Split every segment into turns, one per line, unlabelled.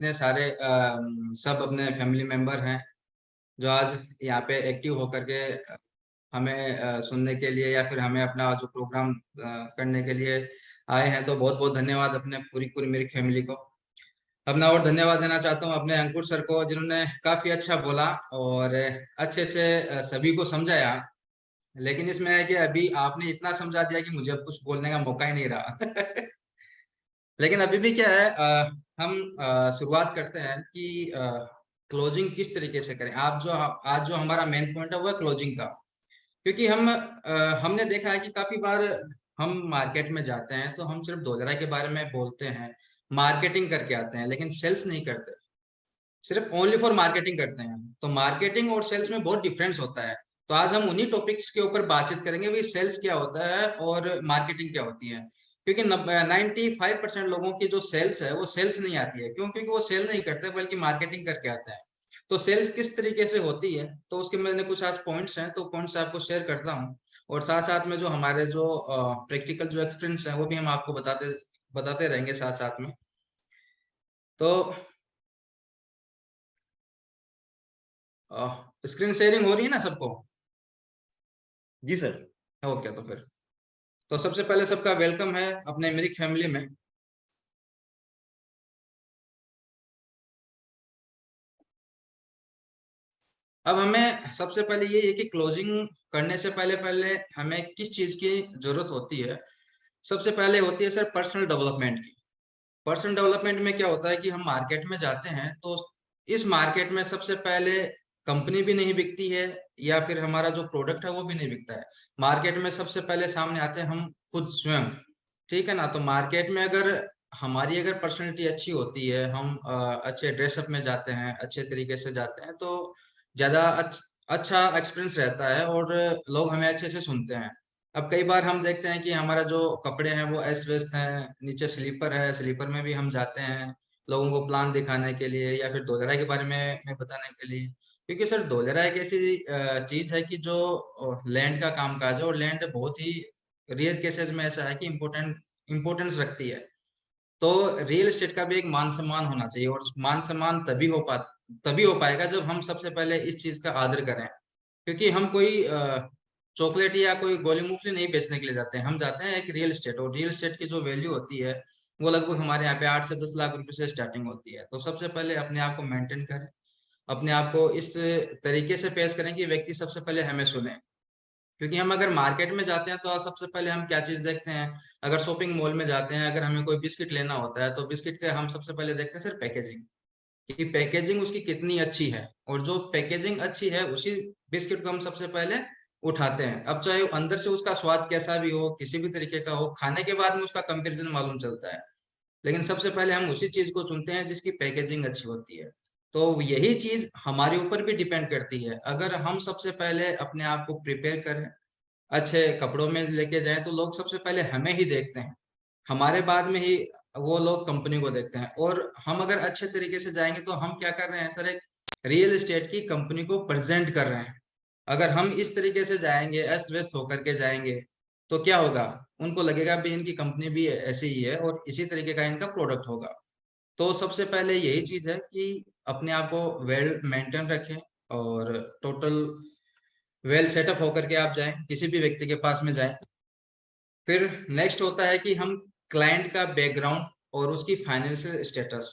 इतने सारे सब अपने फैमिली मेंबर हैं जो आज यहाँ पे एक्टिव होकर के हमें सुनने के लिए या फिर हमें अपना जो प्रोग्राम करने के लिए आए हैं। तो बहुत बहुत धन्यवाद अपने पूरी पूरी मेरी फैमिली को। अपना और धन्यवाद देना चाहता हूँ अपने अंकुर सर को, जिन्होंने काफी अच्छा बोला और अच्छे से सभी को समझाया। लेकिन इसमें है कि अभी आपने इतना समझा दिया कि मुझे अब कुछ बोलने का मौका ही नहीं रहा। लेकिन अभी भी क्या है, हम शुरुआत करते हैं कि क्लोजिंग किस तरीके से करें। आप जो आज जो हमारा मेन पॉइंट है वो है क्लोजिंग का। क्योंकि हमने देखा है कि काफी बार हम मार्केट में जाते हैं तो हम सिर्फ डोजरा के बारे में बोलते हैं, मार्केटिंग करके आते हैं, लेकिन सेल्स नहीं करते। सिर्फ ओनली फॉर मार्केटिंग करते हैं। तो मार्केटिंग और सेल्स में बहुत डिफरेंस होता है। तो आज हम उन्हीं टॉपिक्स के ऊपर बातचीत करेंगे, भाई सेल्स क्या होता है और मार्केटिंग क्या होती है। क्योंकि 95% लोगों की जो सेल्स है वो सेल्स नहीं आती है। क्यों? क्योंकि वो सेल नहीं करते बल्कि मार्केटिंग करके आते हैं। तो सेल्स किस तरीके से होती है, तो उसके मैंने कुछ आज पॉइंट्स हैं, तो पॉइंट्स आपको शेयर करता हूँ। और साथ साथ में जो हमारे जो प्रैक्टिकल जो एक्सपीरियंस है वो भी हम आपको बताते बताते रहेंगे साथ साथ में। तो स्क्रीन शेयरिंग हो रही है ना सबको?
जी सर।
ओके, तो फिर तो सबसे पहले सबका वेलकम है अपने मेरी फैमिली में। अब हमें सबसे पहले ये है कि क्लोजिंग करने से पहले पहले हमें किस चीज की जरूरत होती है। सबसे पहले होती है सर पर्सनल डेवलपमेंट की। पर्सनल डेवलपमेंट में क्या होता है कि हम मार्केट में जाते हैं तो इस मार्केट में सबसे पहले कंपनी भी नहीं बिकती है या फिर हमारा जो प्रोडक्ट है वो भी नहीं बिकता है। मार्केट में सबसे पहले सामने आते हैं हम खुद स्वयं। ठीक है ना? तो मार्केट में अगर हमारी अगर पर्सनैलिटी अच्छी होती है, हम अच्छे ड्रेसअप में जाते हैं, अच्छे तरीके से जाते हैं, तो ज्यादा अच्छा एक्सपीरियंस रहता है और लोग हमें अच्छे से सुनते हैं। अब कई बार हम देखते हैं कि हमारा जो कपड़े हैं वो अस्त व्यस्त हैं, नीचे स्लीपर है, स्लीपर में भी हम जाते हैं लोगों को प्लान दिखाने के लिए या फिर डोलेरा के बारे में बताने के लिए। क्योंकि सर डोलेरा एक ऐसी चीज है कि जो लैंड का कामकाज है, और लैंड बहुत ही रेयर केसेस में ऐसा है कि इम्पोर्टेंस रखती है। तो रियल एस्टेट का भी एक मान सम्मान होना चाहिए, और मान सम्मान तभी हो पाएगा जब हम सबसे पहले इस चीज का आदर करें। क्योंकि हम कोई चॉकलेट या कोई गोली मूंगफली नहीं बेचने के लिए जाते हैं, हम जाते हैं एक रियल एस्टेट। और रियल एस्टेट की जो वैल्यू होती है वो लगभग हमारे यहाँ पे 8 से 10 लाख रुपए से स्टार्टिंग होती है। तो सबसे पहले अपने आप को मेंटेन करें, अपने आप को इस तरीके से पेश करें कि व्यक्ति सबसे पहले हमें सुने। क्योंकि हम अगर मार्केट में जाते हैं तो सबसे पहले हम क्या चीज देखते हैं। अगर शॉपिंग मॉल में जाते हैं, अगर हमें कोई बिस्किट लेना होता है तो बिस्किट के हम सबसे पहले देखते हैं सर पैकेजिंग, कि पैकेजिंग उसकी कितनी अच्छी है। और जो पैकेजिंग अच्छी है उसी बिस्किट को हम सबसे पहले उठाते हैं। अब चाहे वो अंदर से उसका स्वाद कैसा भी हो, किसी भी तरीके का हो, खाने के बाद में उसका कंपैरिजन मालूम चलता है। लेकिन सबसे पहले हम उसी चीज को चुनते हैं जिसकी पैकेजिंग अच्छी होती है। तो यही चीज हमारे ऊपर भी डिपेंड करती है। अगर हम सबसे पहले अपने आप को प्रिपेयर करें, अच्छे कपड़ों में लेके जाएं, तो लोग सबसे पहले हमें ही देखते हैं, हमारे बाद में ही वो लोग कंपनी को देखते हैं। और हम अगर अच्छे तरीके से जाएंगे तो हम क्या कर रहे हैं सर, एक रियल एस्टेट की कंपनी को प्रेजेंट कर रहे हैं। अगर हम इस तरीके से जाएंगे, अस्त व्यस्त होकर के जाएंगे, तो क्या होगा, उनको लगेगा भी इनकी कंपनी भी ऐसी ही है और इसी तरीके का इनका प्रोडक्ट होगा। तो सबसे पहले यही चीज है कि अपने आप को वेल मेंटेन रखें और टोटल वेल सेटअप होकर के आप जाएं, किसी भी व्यक्ति के पास में जाएं। फिर नेक्स्ट होता है कि हम क्लाइंट का बैकग्राउंड और उसकी फाइनेंशियल स्टेटस।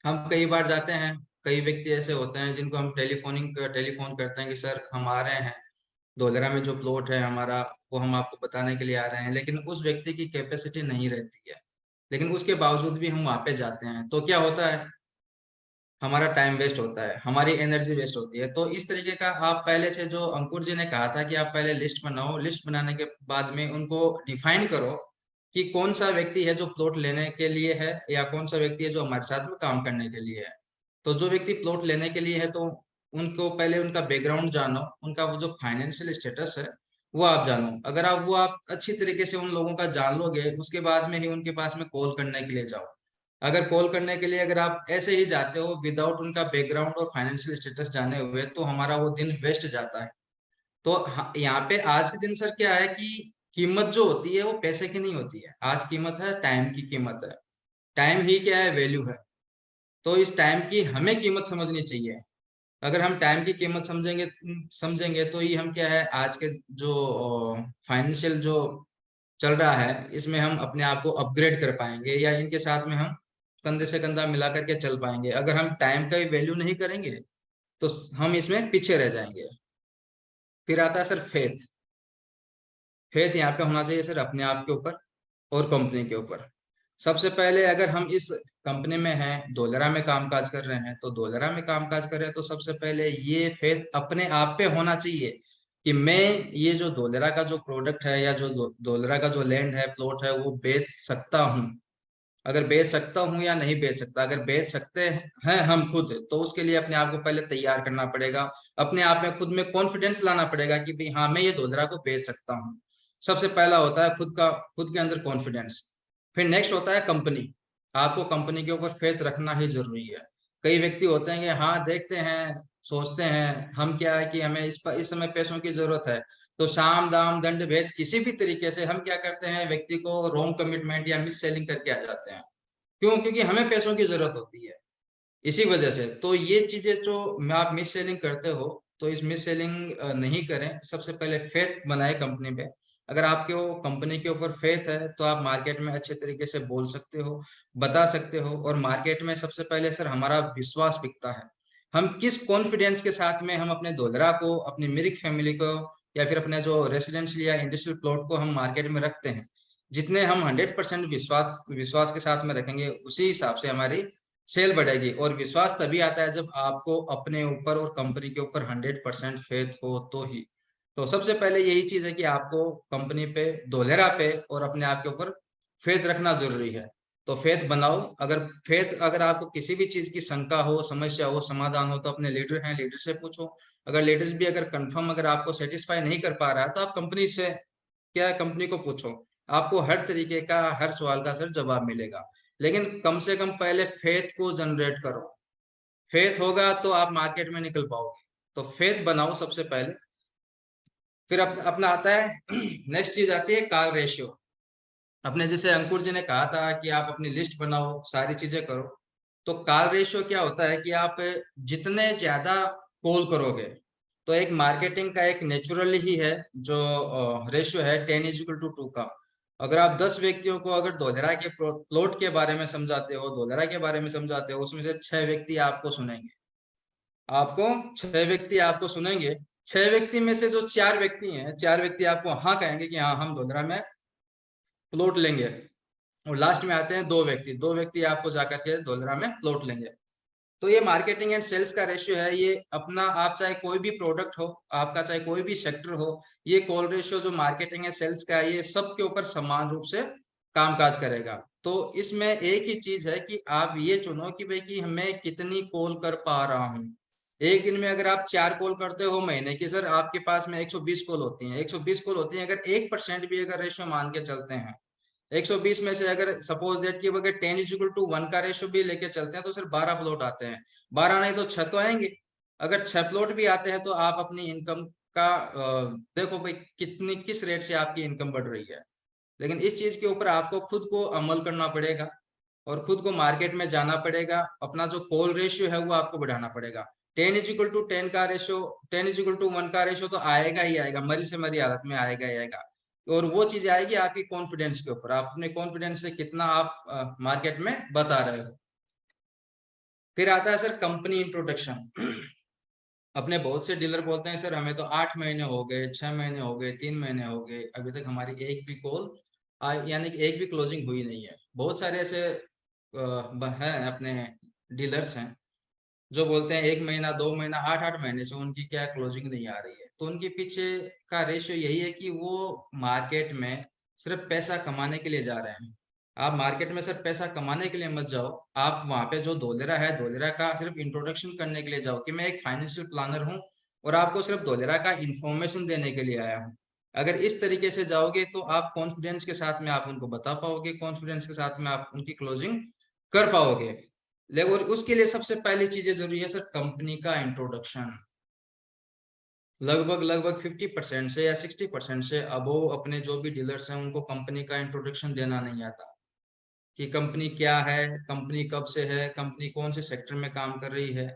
हम कई बार जाते हैं, कई व्यक्ति ऐसे होते हैं जिनको हम टेलीफोन करते हैं कि सर हम आ रहे हैं, धोलेरा में जो प्लॉट है हमारा वो हम आपको बताने के लिए आ रहे हैं। लेकिन उस व्यक्ति की कैपेसिटी नहीं रहती है, लेकिन उसके बावजूद भी हम वहां पे जाते हैं। तो क्या होता है, हमारा टाइम वेस्ट होता है, हमारी एनर्जी वेस्ट होती है। तो इस तरीके का आप पहले से, जो अंकुर जी ने कहा था कि आप पहले लिस्ट बनाओ, लिस्ट बनाने के बाद में उनको डिफाइन करो कि कौन सा व्यक्ति है जो प्लॉट लेने के लिए है या कौन सा व्यक्ति है जो हमारे साथ में काम करने के लिए है। तो जो व्यक्ति प्लॉट लेने के लिए है तो उनको पहले उनका बैकग्राउंड जानो, उनका वो जो फाइनेंशियल स्टेटस है वो आप जानो। अगर आप अच्छी तरीके से उन लोगों का जान लोगे, उसके बाद में ही उनके पास में कॉल करने के लिए जाओ। अगर कॉल करने के लिए अगर आप ऐसे ही जाते हो विदाउट उनका बैकग्राउंड और फाइनेंशियल स्टेटस जाने हुए, तो हमारा वो दिन वेस्ट जाता है। तो यहाँ पे आज के दिन सर क्या है कि कीमत जो होती है वो पैसे की नहीं होती है, आज कीमत है टाइम की कीमत है। टाइम ही क्या है, वैल्यू है। तो इस टाइम की हमें कीमत समझनी चाहिए। अगर हम टाइम की कीमत समझेंगे तो ही हम क्या है, आज के जो फाइनेंशियल जो चल रहा है इसमें हम अपने आप को अपग्रेड कर पाएंगे, या इनके साथ में हम कंधे से कंधा मिला करके चल पाएंगे। अगर हम टाइम का वैल्यू नहीं करेंगे तो हम इसमें पीछे रह जाएंगे। फिर आता है सर फेथ। फेथ यहाँ पे होना चाहिए सर अपने आप के ऊपर और कंपनी के ऊपर। सबसे पहले अगर हम इस कंपनी में हैं, डोलरा में कामकाज कर रहे हैं, तो डोलरा में कामकाज कर रहे हैं तो सबसे पहले ये फेथ अपने आप पे होना चाहिए कि मैं ये जो डोलरा का जो प्रोडक्ट है या जो डोलरा का जो लैंड है, प्लॉट है, वो बेच सकता हूँ। अगर बेच सकता हूँ या नहीं बेच सकता, अगर बेच सकते हैं हम खुद, तो उसके लिए अपने आप को पहले तैयार करना पड़ेगा। अपने आप में खुद में कॉन्फिडेंस लाना पड़ेगा कि भाई हाँ, मैं ये डोलरा को बेच सकता हूँ। सबसे पहला होता है खुद के अंदर कॉन्फिडेंस। फिर नेक्स्ट होता है कंपनी। आपको कंपनी के ऊपर फेथ रखना ही जरूरी है। कई व्यक्ति होते हैं कि हाँ देखते हैं, सोचते हैं हम क्या है कि हमें इस समय पैसों की जरूरत है, तो साम दाम दंड भेद किसी भी तरीके से हम क्या करते हैं, व्यक्ति को रॉन्ग कमिटमेंट या मिस सेलिंग करके आ जाते हैं। क्यों? क्योंकि हमें पैसों की जरूरत होती है, इसी वजह से। तो ये चीजें जो आप मिस सेलिंग करते हो, तो इस मिस सेलिंग नहीं करें। सबसे पहले फेथ बनाए कंपनी पे। अगर आपके वो कंपनी के ऊपर फेथ है तो आप मार्केट में अच्छे तरीके से बोल सकते हो, बता सकते हो। और मार्केट में सबसे पहले सर हमारा विश्वास बिकता है। हम किस कॉन्फिडेंस के साथ में हम अपने डोलरा को, अपनी मिरिक फैमिली को, या फिर अपने जो रेसिडेंशियल या इंडस्ट्रियल प्लॉट को हम मार्केट में रखते हैं, जितने हम 100% विश्वास विश्वास के साथ में रखेंगे, उसी हिसाब से हमारी सेल बढ़ेगी। और विश्वास तभी आता है जब आपको अपने ऊपर और कंपनी के ऊपर 100% फेथ हो तो ही। तो सबसे पहले यही चीज है कि आपको कंपनी पे, डोलेरा पे और अपने आप के ऊपर फेथ रखना जरूरी है। तो फेथ बनाओ। अगर आपको किसी भी चीज की शंका हो, समस्या हो, समाधान हो, तो अपने लीडर हैं, लीडर से पूछो। अगर लीडर्स भी अगर कंफर्म अगर आपको सेटिस्फाई नहीं कर पा रहा है, तो आप कंपनी से, क्या कंपनी को पूछो। आपको हर तरीके का, हर सवाल का सर जवाब मिलेगा। लेकिन कम से कम पहले फेथ को जनरेट करो। फेथ होगा तो आप मार्केट में निकल पाओगे। तो फेथ बनाओ सबसे पहले। फिर अपना आता है नेक्स्ट चीज आती है कॉल रेशियो। अपने जैसे अंकुर जी ने कहा था कि आप अपनी लिस्ट बनाओ, सारी चीजें करो। तो कॉल रेशियो क्या होता है कि आप जितने ज्यादा कॉल करोगे, तो एक मार्केटिंग का एक नेचुरली ही है जो रेशियो है 10:2 का। अगर आप 10 व्यक्तियों को अगर डोलरा के प्लॉट के बारे में समझाते हो, डोलरा के बारे में समझाते हो, उसमें से 6 व्यक्ति आपको सुनेंगे। आपको 6 व्यक्ति आपको सुनेंगे। 6 व्यक्ति में से जो 4 व्यक्ति हैं, 4 व्यक्ति आपको हाँ कहेंगे कि हाँ हम डोलरा में प्लॉट लेंगे। और लास्ट में आते हैं 2 व्यक्ति, 2 व्यक्ति आपको जाकर के डोलरा में प्लॉट लेंगे। तो ये मार्केटिंग एंड सेल्स का रेशियो है। ये अपना, आप चाहे कोई भी प्रोडक्ट हो, आपका चाहे कोई भी सेक्टर हो, ये कॉल रेशियो जो मार्केटिंग एंड सेल्स का है, ये सबके ऊपर समान रूप से कामकाज करेगा। तो इसमें एक ही चीज है कि आप ये चुनो कि भाई कि मैं कितनी कॉल कर पा रहा हूँ। एक दिन में अगर आप 4 कॉल करते हो महीने की, सर आपके पास में 120 कॉल होती हैं। 120 कॉल होती हैं, अगर 1% भी अगर रेशियो मान के चलते हैं, 120 में से अगर सपोज दैट कि अगर 10:1 का रेशियो भी लेके चलते हैं, तो सिर्फ 12 प्लॉट आते हैं। 12 नहीं तो 6 तो आएंगे। अगर 6 प्लॉट भी आते हैं तो आप अपनी इनकम का देखो भाई कितनी, किस रेट से आपकी इनकम बढ़ रही है। लेकिन इस चीज के ऊपर आपको खुद को अमल करना पड़ेगा और खुद को मार्केट में जाना पड़ेगा। अपना जो कॉल रेशियो है वो आपको बढ़ाना पड़ेगा। 10:10 का रेशियो, 10:1 का रेशियो तो आएगा ही आएगा, मरी से मरी हालत में आएगा ही आएगा। और वो चीज आएगी आपकी कॉन्फिडेंस के ऊपर, आप अपने कॉन्फिडेंस से कितना आप मार्केट में बता रहे हो। फिर आता है सर कंपनी इंट्रोडक्शन। अपने बहुत से डीलर बोलते हैं सर हमें तो 8 महीने हो गए, 6 महीने हो गए, 3 महीने हो गए, अभी तक हमारी एक भी कॉल यानी कि एक भी क्लोजिंग हुई नहीं है। बहुत सारे ऐसे हैं अपने डीलर्स हैं जो बोलते हैं 1 महीना, 2 महीना, 8-8 महीने से उनकी क्या क्लोजिंग नहीं आ रही है। तो उनके पीछे का रेशियो यही है कि वो मार्केट में सिर्फ पैसा कमाने के लिए जा रहे हैं। आप मार्केट में सिर्फ पैसा कमाने के लिए मत जाओ। आप वहां पे जो डोलेरा है, डोलेरा का सिर्फ इंट्रोडक्शन करने के लिए जाओ कि मैं एक फाइनेंशियल प्लानर हूँ और आपको सिर्फ डोलेरा का इंफॉर्मेशन देने के लिए आया हूँ। अगर इस तरीके से जाओगे तो आप कॉन्फिडेंस के साथ में आप उनको बता पाओगे, कॉन्फिडेंस के साथ में आप उनकी क्लोजिंग कर पाओगे। लेकिन और उसके लिए सबसे पहली चीजें जरूरी है सर कंपनी का इंट्रोडक्शन। लगभग लगभग 50% से या 60% से अब वो अपने जो भी डीलर्स हैं उनको कंपनी का इंट्रोडक्शन देना नहीं आता। कि कंपनी क्या है, कंपनी कब से है, कंपनी कौन से सेक्टर में काम कर रही है,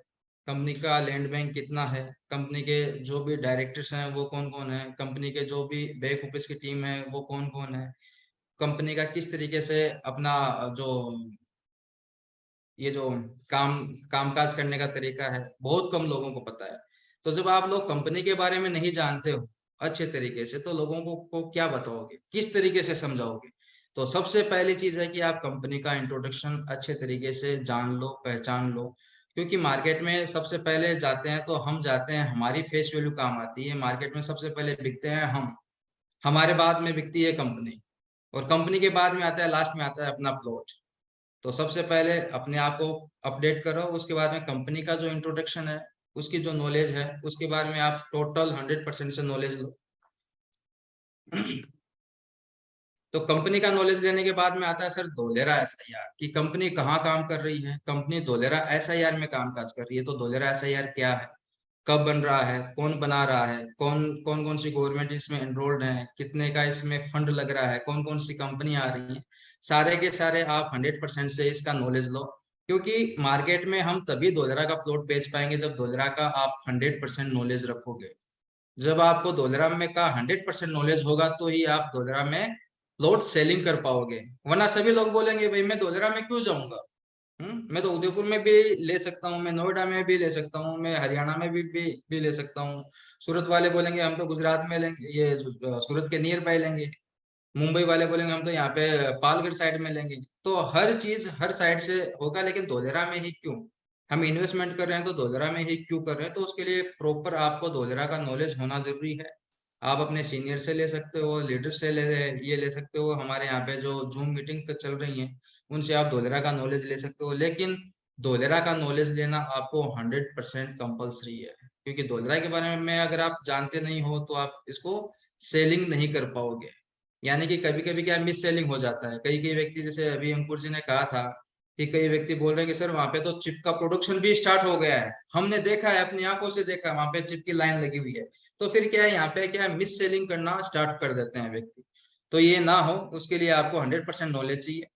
कंपनी का लैंड बैंक कितना है, कंपनी के जो भी डायरेक्टर्स हैं वो कौन कौन है, कंपनी के जो भी बैक ऑफिस की टीम है वो कौन कौन है, कंपनी का किस तरीके से अपना जो ये जो काम कामकाज करने का तरीका है, बहुत कम लोगों को पता है। तो जब आप लोग कंपनी के बारे में नहीं जानते हो अच्छे तरीके से, तो लोगों को क्या बताओगे, किस तरीके से समझाओगे? तो सबसे पहली चीज है कि आप कंपनी का इंट्रोडक्शन अच्छे तरीके से जान लो, पहचान लो। क्योंकि मार्केट में सबसे पहले जाते हैं तो हम जाते हैं, हमारी फेस वैल्यू काम आती है मार्केट में। सबसे पहले बिकते हैं हम, हमारे बाद में बिकती है कंपनी, और कंपनी के बाद में आता है, लास्ट में आता है अपना प्लॉट। तो सबसे पहले अपने आप को अपडेट करो, उसके बाद में कंपनी का जो इंट्रोडक्शन है, उसकी जो नॉलेज है, उसके बारे में आप टोटल 100% से नॉलेज लो। तो कंपनी का नॉलेज लेने के बाद में आता है सर धोलेरा एसआईआर, कि कंपनी कहाँ काम कर रही है। कंपनी धोलेरा एसआईआर में कामकाज कर रही है। तो धोलेरा एसआईआर क्या है, कब बन रहा है, कौन बना रहा है, कौन कौन कौन सी गवर्नमेंट इसमें एनरोल्ड है, कितने का इसमें फंड लग रहा है, कौन कौन सी कंपनी आ रही है, सारे के सारे आप 100% से इसका नॉलेज लो। क्योंकि मार्केट में हम तभी धोलेरा का प्लॉट बेच पाएंगे जब धोलेरा का आप 100% नॉलेज रखोगे। जब आपको धोलेरा में का 100% नॉलेज होगा तो ही आप धोलेरा में प्लॉट सेलिंग कर पाओगे। वरना सभी लोग बोलेंगे भाई मैं धोलेरा में क्यों जाऊंगा, मैं तो उदयपुर में भी ले सकता हूँ, मैं नोएडा में भी ले सकता हूँ, मैं हरियाणा में भी ले सकता हूँ। सूरत वाले बोलेंगे हम तो गुजरात में लेंगे, ये सूरत के नियर बाय लेंगे। मुंबई वाले बोलेंगे हम तो यहाँ पे पालगढ़ साइड में लेंगे। तो हर चीज हर साइड से होगा, लेकिन धोलेरा में ही क्यों? हम इन्वेस्टमेंट कर रहे हैं तो धोलेरा में ही क्यों कर रहे हैं? तो उसके लिए प्रॉपर आपको धोलेरा का नॉलेज होना जरूरी है। आप अपने सीनियर से ले सकते हो, लीडर से ये ले सकते हो, हमारे यहाँ पे जो जूम मीटिंग चल रही है उनसे आप धोलेरा का नॉलेज ले सकते हो। लेकिन धोलेरा का नॉलेज लेना आपको 100% कंपल्सरी है। क्योंकि धोलेरा के बारे में अगर आप जानते नहीं हो तो आप इसको सेलिंग नहीं कर पाओगे। यानी कि कभी कभी क्या मिस सेलिंग हो जाता है। कई कई व्यक्ति, जैसे अभी अंकुर जी ने कहा था कि कई व्यक्ति बोल रहे हैं कि सर वहां पे तो चिप का प्रोडक्शन भी स्टार्ट हो गया है, हमने देखा है, अपनी आंखों से देखा, वहां पे चिप की लाइन लगी हुई है। तो फिर क्या है, यहाँ पे क्या है, मिस सेलिंग करना स्टार्ट कर देते हैं व्यक्ति। तो ये ना हो, उसके लिए आपको 100% नॉलेज चाहिए।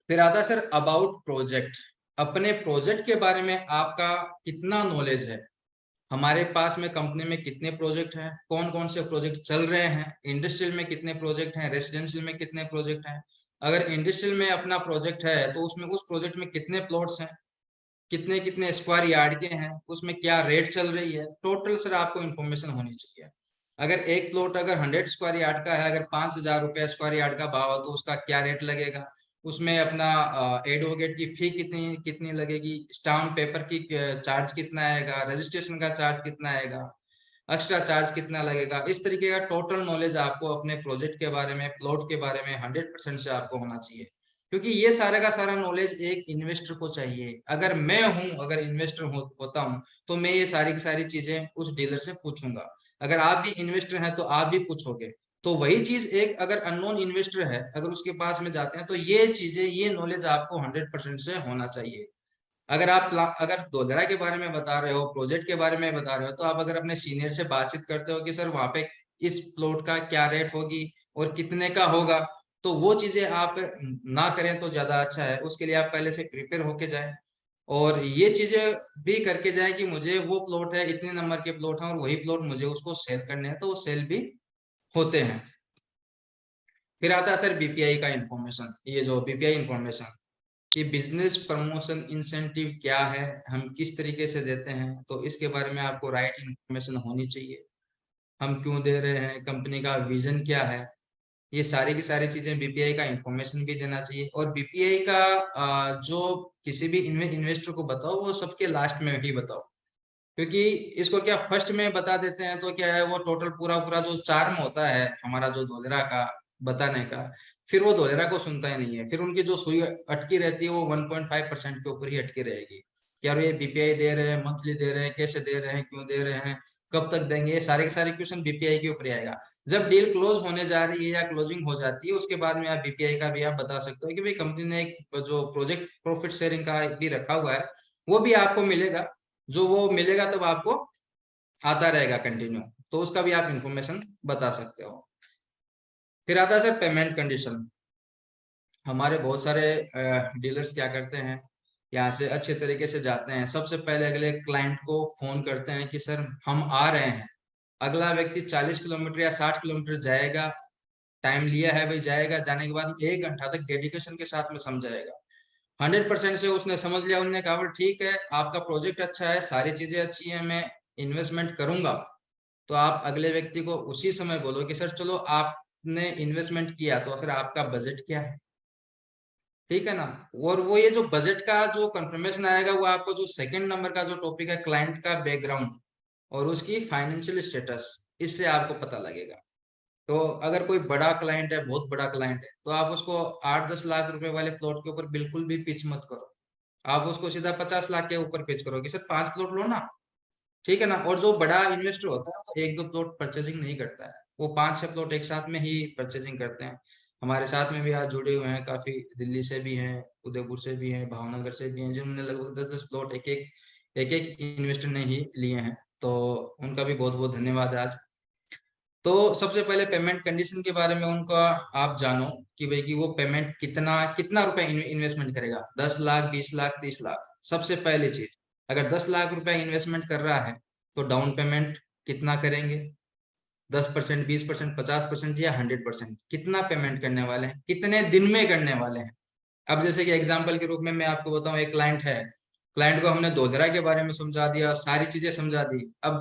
फिर आता है सर अबाउट प्रोजेक्ट। अपने प्रोजेक्ट के बारे में आपका कितना नॉलेज है, हमारे पास में कंपनी में कितने प्रोजेक्ट हैं, कौन कौन से प्रोजेक्ट चल रहे हैं, इंडस्ट्रियल में कितने प्रोजेक्ट हैं, रेसिडेंशियल में कितने प्रोजेक्ट हैं। अगर इंडस्ट्रियल में अपना प्रोजेक्ट है तो उसमें उस प्रोजेक्ट में कितने प्लॉट्स हैं, कितने कितने स्क्वायर यार्ड के हैं, उसमें क्या रेट चल रही है, टोटल सर आपको इन्फॉर्मेशन होनी चाहिए। अगर एक प्लॉट अगर 100 स्क्वायर यार्ड का है, अगर 5,000 रुपया स्क्वायर यार्ड का भाव है तो उसका क्या रेट लगेगा, उसमें अपना एडवोकेट की फी कितनी कितनी लगेगी, स्टाम्प पेपर की चार्ज कितना आएगा, रजिस्ट्रेशन का चार्ज कितना आएगा, एक्स्ट्रा चार्ज कितना लगेगा। इस तरीके का टोटल नॉलेज आपको अपने प्रोजेक्ट के बारे में, प्लॉट के बारे में 100% से आपको होना चाहिए। क्योंकि ये सारा का सारा नॉलेज एक इन्वेस्टर को चाहिए। अगर मैं हूं, अगर इन्वेस्टर होता हूं, तो मैं ये सारी की सारी चीजें उस डीलर से पूछूंगा। अगर आप भी इन्वेस्टर हैं तो आप भी पूछोगे। तो वही चीज एक अगर अननोन इन्वेस्टर है, अगर उसके पास में जाते हैं तो ये चीजें, ये नॉलेज आपको 100% से होना चाहिए। अगर आप अगर धोलेरा के बारे में बता रहे हो, प्रोजेक्ट के बारे में बता रहे हो, तो आप अगर अपने सीनियर से बातचीत करते हो कि सर वहां पे इस प्लॉट का क्या रेट होगी और कितने का होगा, तो वो चीजें आप ना करें तो ज्यादा अच्छा है। उसके लिए आप पहले से प्रिपेयर होके जाएं, और ये चीजें भी करके जाएं कि मुझे वो प्लॉट है, इतने नंबर के प्लॉट हैं और वही प्लॉट मुझे उसको सेल करने हैं, तो वो सेल भी होते हैं। फिर आता है सर बीपीआई का इंफॉर्मेशन। ये जो बीपीआई इंफॉर्मेशन कि बिजनेस प्रमोशन इंसेंटिव क्या है, हम किस तरीके से देते हैं, तो इसके बारे में आपको राइट इंफॉर्मेशन होनी चाहिए। हम क्यों दे रहे हैं, कंपनी का विजन क्या है, ये सारी की सारी चीजें बीपीआई का इंफॉर्मेशन भी देना चाहिए। और बीपीआई का जो किसी भी इन्वेस्टर को बताओ, वो सबके लास्ट में ही बताओ। क्योंकि इसको क्या फर्स्ट में बता देते हैं तो क्या है, वो टोटल पूरा पूरा जो चार्म होता है हमारा जो धोलेरा का बताने का, फिर वो धोलेरा को सुनता ही नहीं है। फिर उनकी जो सुई अटकी रहती है वो 1.5% के ऊपर ही अटकी रहेगी। यार ये बीपीआई दे रहे हैं, मंथली दे रहे हैं, कैसे दे रहे हैं, क्यों दे रहे हैं, कब तक देंगे, ये सारे के सारे क्वेश्चन बीपीआई के ऊपर ही आएगा। जब डील क्लोज होने जा रही है या क्लोजिंग हो जाती है, उसके बाद में आप बीपीआई का भी आप बता सकते हो कि भाई कंपनी ने एक जो प्रोजेक्ट प्रॉफिट शेयरिंग का भी रखा हुआ है, वो भी आपको मिलेगा। जो वो मिलेगा तब आपको आता रहेगा कंटिन्यू, तो उसका भी आप इंफॉर्मेशन बता सकते हो। फिर आता है सर पेमेंट कंडीशन। हमारे बहुत सारे डीलर्स क्या करते हैं, यहाँ से अच्छे तरीके से जाते हैं, सबसे पहले अगले क्लाइंट को फोन करते हैं कि सर हम आ रहे हैं। अगला व्यक्ति 40 किलोमीटर या 60 किलोमीटर जाएगा, टाइम लिया है भाई, जाएगा, जाने के बाद 1 घंटा तक डेडिकेशन के साथ में समझाएगा। 100% से उसने समझ लिया, उन्होंने कहा "बोले, ठीक है, आपका प्रोजेक्ट अच्छा है, सारी चीजें अच्छी हैं, मैं इन्वेस्टमेंट करूंगा"। तो आप अगले व्यक्ति को उसी समय बोलो कि सर चलो, आपने इन्वेस्टमेंट किया तो सर आपका बजट क्या है, ठीक है ना। और वो ये जो बजट का जो कंफर्मेशन आएगा, वो आपको जो सेकंड नंबर का जो टॉपिक है, क्लाइंट का बैकग्राउंड और उसकी फाइनेंशियल स्टेटस, इससे आपको पता लगेगा। तो अगर कोई बड़ा क्लाइंट है, बहुत बड़ा क्लाइंट है, तो आप उसको 8-10 लाख रुपए वाले प्लॉट के ऊपर बिल्कुल भी पिच मत करो। आप उसको सीधा 50 लाख के ऊपर पिच करो कि सर 5 प्लॉट लो ना, ठीक है ना। और जो बड़ा इन्वेस्टर होता है वो 1-2 प्लॉट परचेजिंग नहीं करता है, वो 5-6 प्लॉट एक साथ में ही परचेजिंग करते हैं। हमारे साथ में भी आज जुड़े हुए हैं काफी, दिल्ली से भी हैं, उदयपुर से भी हैं, भावनगर से भी हैं, जिन्होंने लगभग 10-10 प्लॉट एक एक इन्वेस्टर ने ही लिए हैं। तो उनका भी बहुत बहुत धन्यवाद आज। तो सबसे पहले पेमेंट कंडीशन के बारे में उनका आप जानो कि भाई कि वो पेमेंट कितना कितना रुपए इन्वेस्टमेंट करेगा, 10 लाख, 20 लाख, 30 लाख। सबसे पहली चीज, अगर 10 लाख रुपए इन्वेस्टमेंट कर रहा है तो डाउन पेमेंट कितना करेंगे, 10%, 20%, 50% या 100%, कितना पेमेंट करने वाले हैं, कितने दिन में करने वाले हैं। अब जैसे कि एग्जाम्पल के रूप में मैं आपको बताऊं, एक क्लाइंट है, क्लाइंट को हमने दोधरा के बारे में समझा दिया, सारी चीजें समझा दी। अब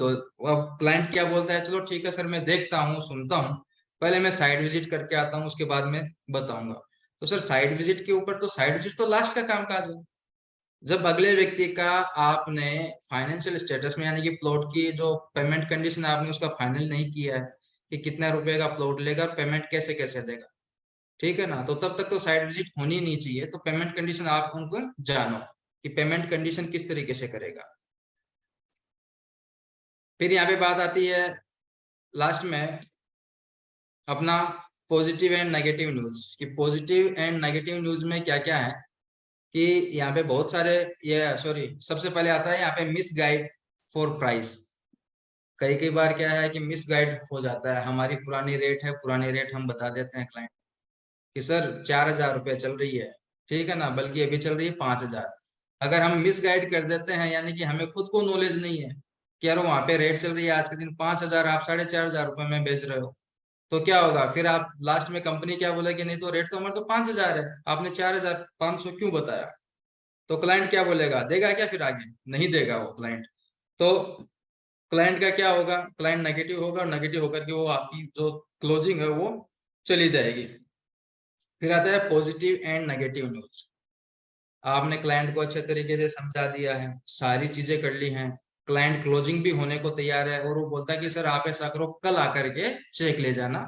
क्लाइंट क्या बोलता है, चलो ठीक है सर, मैं देखता हूँ, सुनता हूँ, पहले मैं साइट विजिट करके आता हूँ, उसके बाद में बताऊंगा। तो सर साइट विजिट के ऊपर, तो साइट विजिट तो लास्ट का काम काज है। जब अगले व्यक्ति का आपने फाइनेंशियल स्टेटस में, यानी कि प्लॉट की जो पेमेंट कंडीशन आपने उसका फाइनल नहीं किया है कि कितना रुपए का प्लॉट लेगा और पेमेंट कैसे कैसे देगा, ठीक है ना, तो तब तक तो साइट विजिट होनी नहीं चाहिए। तो पेमेंट कंडीशन आप उनको जानो कि पेमेंट कंडीशन किस तरीके से करेगा। फिर यहाँ पे बात आती है लास्ट में अपना पॉजिटिव एंड नेगेटिव न्यूज, कि पॉजिटिव एंड नेगेटिव न्यूज में क्या क्या है। कि यहाँ पे बहुत सारे, ये सॉरी, सबसे पहले आता है यहाँ पे मिस गाइड फॉर प्राइस। कई कई बार क्या है कि मिस गाइड हो जाता है, हमारी पुरानी रेट है, पुरानी रेट हम बता देते हैं क्लाइंट कि सर 4,000 रुपये चल रही है, ठीक है ना, बल्कि अभी चल रही है 5,000। अगर हम मिस गाइड कर देते हैं, यानी कि हमें खुद को नॉलेज नहीं है कि यार वहां पे रेट चल रही है आज के दिन 5,000, आप 4,500 रुपये में बेच रहे हो, तो क्या होगा फिर, आप लास्ट में कंपनी क्या बोलेगी, नहीं तो रेट तो हमारा तो 5,000 है, आपने 4,500 क्यों बताया। तो क्लाइंट क्या बोलेगा, देगा क्या फिर आगे, नहीं देगा वो क्लाइंट। तो क्लाइंट का क्या होगा, क्लाइंट नेगेटिव होगा, और नेगेटिव होकर के वो आपकी जो क्लोजिंग है वो चली जाएगी। फिर आता है पॉजिटिव एंड नेगेटिव न्यूज। आपने क्लाइंट को अच्छे तरीके से समझा दिया है, सारी चीजें कर ली हैं, क्लाइंट क्लोजिंग भी होने को तैयार है, और वो बोलता है कि सर आप ऐसा करो, कल आकर के चेक ले जाना,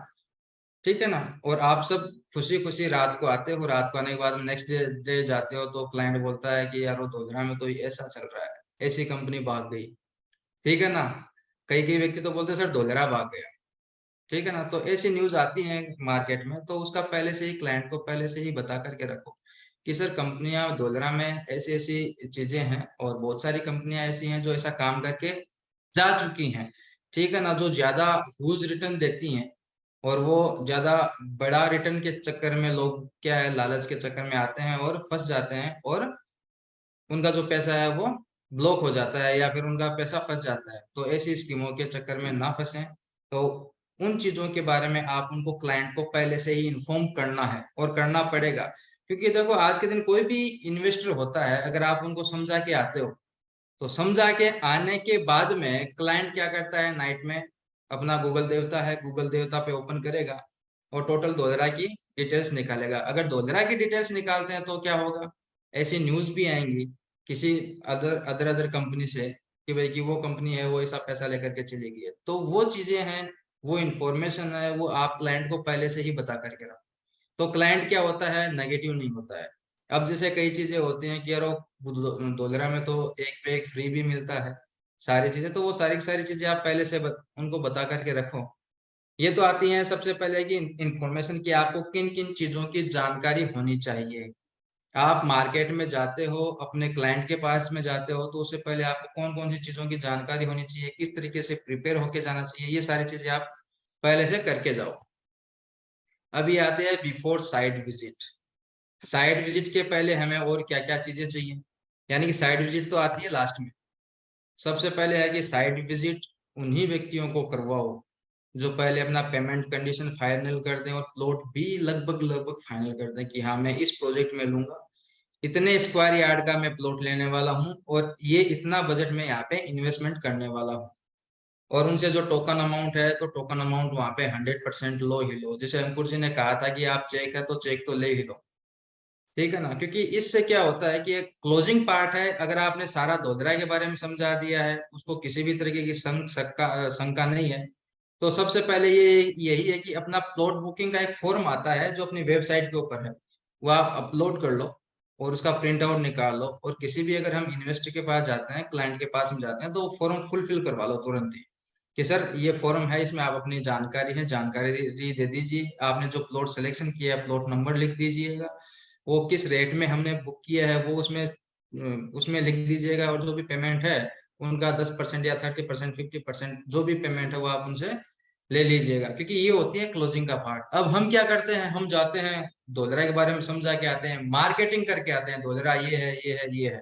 ठीक है ना। और आप सब खुशी खुशी रात को आते हो, रात को आने के बाद नेक्स्ट डे जाते हो, तो क्लाइंट बोलता है कि यार वो दोधरा में तो ये ऐसा चल रहा है, ऐसी कंपनी भाग गई, ठीक है ना। कई कई व्यक्ति तो बोलते हैं सर दोधरा भाग गया, ठीक है ना। तो ऐसी न्यूज आती है मार्केट में, तो उसका पहले से ही क्लाइंट को पहले से ही बता करके रखो कि सर कंपनियां दोधरा में ऐसी ऐसी चीजें हैं, और बहुत सारी कंपनियां ऐसी हैं जो ऐसा काम करके जा चुकी हैं, ठीक है ना, जो ज्यादा ह्यूज रिटर्न देती हैं। और वो ज्यादा बड़ा रिटर्न के चक्कर में लोग क्या है, लालच के चक्कर में आते हैं और फंस जाते हैं, और उनका जो पैसा है वो ब्लॉक हो जाता है, या फिर उनका पैसा फंस जाता है। तो ऐसी स्कीमों के चक्कर में ना फंसे। तो उन चीजों के बारे में आप उनको, क्लाइंट को पहले से ही इन्फॉर्म करना है, और करना पड़ेगा। क्योंकि देखो आज के दिन कोई भी इन्वेस्टर होता है, अगर आप उनको समझा के आते हो, तो समझा के आने के बाद में क्लाइंट क्या करता है, नाइट में अपना गूगल देवता है, गूगल देवता पे ओपन करेगा और टोटल दोधरा की डिटेल्स निकालेगा। अगर दोधरा की डिटेल्स निकालते हैं तो क्या होगा, ऐसी न्यूज भी आएंगी किसी अदर अदर अदर कंपनी से कि भाई कि वो कंपनी है, वो ऐसा पैसा लेकर के चली गई है। तो वो चीजें हैं, वो इंफॉर्मेशन है, वो आप क्लाइंट को पहले से ही बता करके रखो। तो क्लाइंट क्या होता है, नेगेटिव नहीं होता है। अब जैसे कई चीजें होती हैं कि यार वो दोधरा में तो एक पे एक फ्री भी मिलता है, सारी चीजें, तो वो सारी की सारी चीजें आप पहले से उनको बता करके रखो। ये तो आती है सबसे पहले कि इंफॉर्मेशन की आपको किन किन चीजों की जानकारी होनी चाहिए। आप मार्केट में जाते हो, अपने क्लाइंट के पास में जाते हो, तो उससे पहले आपको कौन कौन सी चीजों की जानकारी होनी चाहिए, किस तरीके से प्रिपेयर होके जाना चाहिए, ये सारी चीजें आप पहले से करके जाओ। अभी आते हैं before site visit. Site visit के पहले हमें और क्या क्या चीजें चाहिए, यानी कि साइट विजिट तो आती है लास्ट में। सबसे पहले है कि साइट विजिट उन्हीं व्यक्तियों को करवाओ जो पहले अपना पेमेंट कंडीशन फाइनल कर दें और प्लॉट भी लगभग लगभग फाइनल कर दें कि हाँ मैं इस प्रोजेक्ट में लूंगा, इतने स्क्वायर यार्ड का मैं प्लॉट लेने वाला हूँ और ये इतना बजट में यहाँ पे इन्वेस्टमेंट करने वाला हूँ। और उनसे जो टोकन अमाउंट है तो टोकन अमाउंट वहां पे 100% लो ही लो। जैसे अंकुर जी ने कहा था कि आप चेक है तो चेक तो ले ही लो, ठीक है ना, क्योंकि इससे क्या होता है कि एक क्लोजिंग पार्ट है, अगर आपने सारा दोहरा के बारे में समझा दिया है, उसको किसी भी तरीके की शंका नहीं है, तो सबसे पहले ये यही है कि अपना प्लॉट बुकिंग का एक फॉर्म आता है जो अपनी वेबसाइट के ऊपर है, वो आप अपलोड कर लो और उसका प्रिंट आउट निकाल लो, और किसी भी अगर हम इन्वेस्टर के पास जाते हैं, क्लाइंट के पास में जाते हैं, तो वो फॉर्म फुलफिल करवा लो तुरंत ही कि सर ये फॉर्म है, इसमें आप अपनी जानकारी दे दीजिए, आपने जो प्लॉट सिलेक्शन किया है प्लॉट नंबर लिख दीजिएगा, वो किस रेट में हमने बुक किया है वो उसमें लिख दीजिएगा, और जो भी पेमेंट है उनका 10% या 30% 50% जो भी पेमेंट है वो आप उनसे ले लीजिएगा, क्योंकि ये होती है क्लोजिंग का पार्ट। अब हम क्या करते हैं, हम जाते हैं धोलरा के बारे में समझा के आते हैं, मार्केटिंग करके आते हैं, धोलरा ये है ये है ये है,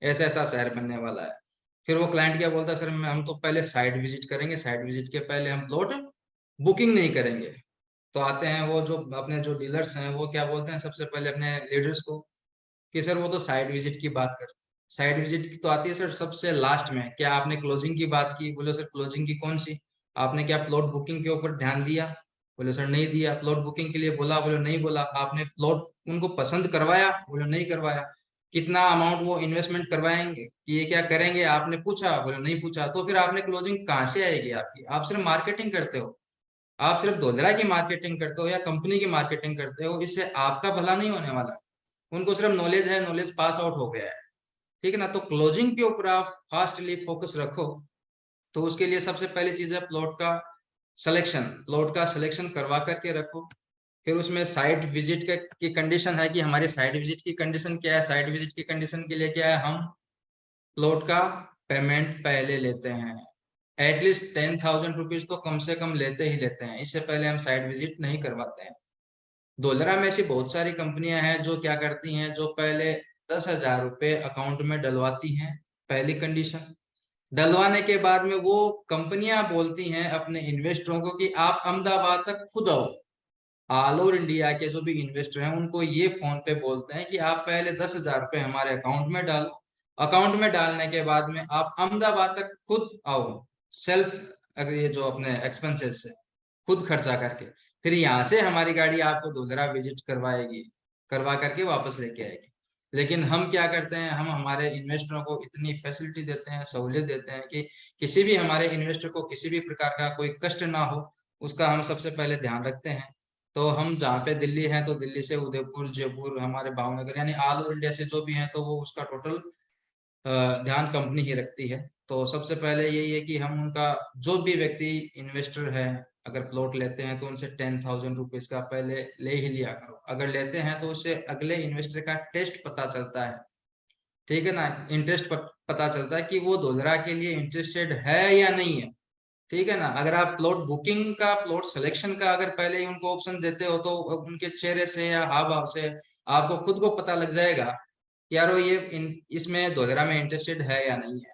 ऐसा ऐसा शहर बनने वाला है। फिर वो क्लाइंट क्या बोलता है, सर हम तो पहले साइट विजिट करेंगे, साइट विजिट के पहले हम प्लॉट बुकिंग नहीं करेंगे। तो आते हैं वो जो अपने जो डीलर्स हैं वो क्या बोलते हैं सबसे पहले अपने लीडर्स को कि सर वो तो साइट विजिट की बात कर, साइट विजिट की तो आती है सर सबसे लास्ट में, क्या आपने क्लोजिंग की बात की, बोले सर क्लोजिंग की कौन सी, आपने क्या प्लॉट बुकिंग के ऊपर ध्यान दिया, बोले सर नहीं दिया, प्लॉट बुकिंग के लिए बोला, बोले नहीं बोला, आपने प्लॉट उनको पसंद करवाया, बोले नहीं करवाया, कितना अमाउंट वो इन्वेस्टमेंट करवाएंगे कि ये क्या करेंगे आपने पूछा, बोले नहीं पूछा, तो फिर आपने क्लोजिंग कहाँ से आएगी आपकी, आप सिर्फ मार्केटिंग करते हो, आप सिर्फ धोधरा की मार्केटिंग करते हो या कंपनी की मार्केटिंग करते हो, इससे आपका भला नहीं होने वाला। उनको सिर्फ नॉलेज है, नॉलेज पास आउट हो गया है, ठीक है ना। तो क्लोजिंग के ऊपर आप फास्टली फोकस रखो। तो उसके लिए सबसे पहली चीज है प्लॉट का सिलेक्शन, प्लॉट का सिलेक्शन करवा करके रखो। फिर उसमें साइट विजिट की कंडीशन है कि हमारी साइट विजिट की कंडीशन क्या है, साइट विजिट की कंडीशन के लिए क्या है, हम प्लॉट का पेमेंट पहले लेते हैं, एटलीस्ट 10,000 रुपीज तो कम से कम लेते ही लेते हैं, इससे पहले हम साइट विजिट नहीं करवाते हैं। डोलरा में ऐसी बहुत सारी कंपनियां हैं जो क्या करती हैं, जो पहले 10,000 रुपये अकाउंट में डलवाती हैं, पहली कंडीशन। डलवाने के बाद में वो कंपनियां बोलती हैं अपने इन्वेस्टरों को कि आप अहमदाबाद तक खुद आओ, ऑल ओवर इंडिया के जो भी इन्वेस्टर हैं उनको ये फोन पे बोलते हैं कि आप पहले 10,000 रुपये हमारे अकाउंट में डालो, अकाउंट में डालने के बाद में आप अहमदाबाद तक खुद आओ, सेल्फ, अगर ये जो अपने एक्सपेंसेस से खुद खर्चा करके, फिर यहाँ से हमारी गाड़ी आपको धुलरा विजिट करवाएगी, करवा करके वापस लेके आएगी। लेकिन हम क्या करते हैं, हम हमारे इन्वेस्टरों को इतनी फैसिलिटी देते हैं, सहूलियत देते हैं कि किसी भी हमारे इन्वेस्टर को किसी भी प्रकार का कोई कष्ट ना हो, उसका हम सबसे पहले ध्यान रखते हैं। तो हम जहाँ पे दिल्ली हैं तो दिल्ली से उदयपुर, जयपुर, हमारे भावनगर, यानी ऑल ओवर इंडिया से जो भी हैं तो वो उसका टोटल ध्यान कंपनी ही रखती है। तो सबसे पहले यही है कि हम उनका, जो भी व्यक्ति इन्वेस्टर है अगर प्लॉट लेते हैं तो उनसे 10,000 रुपीज का पहले ले ही लिया करो, अगर लेते हैं तो उससे अगले इन्वेस्टर का टेस्ट पता चलता है, ठीक है ना, इंटरेस्ट पता चलता है कि वो धोधरा के लिए इंटरेस्टेड है या नहीं है, ठीक है ना। अगर आप प्लॉट बुकिंग का, प्लॉट सिलेक्शन का अगर पहले ही उनको ऑप्शन देते हो तो उनके चेहरे से या हाव भाव से आपको खुद को पता लग जाएगा कि यार वो ये इसमें धोधरा में इंटरेस्टेड है या नहीं है।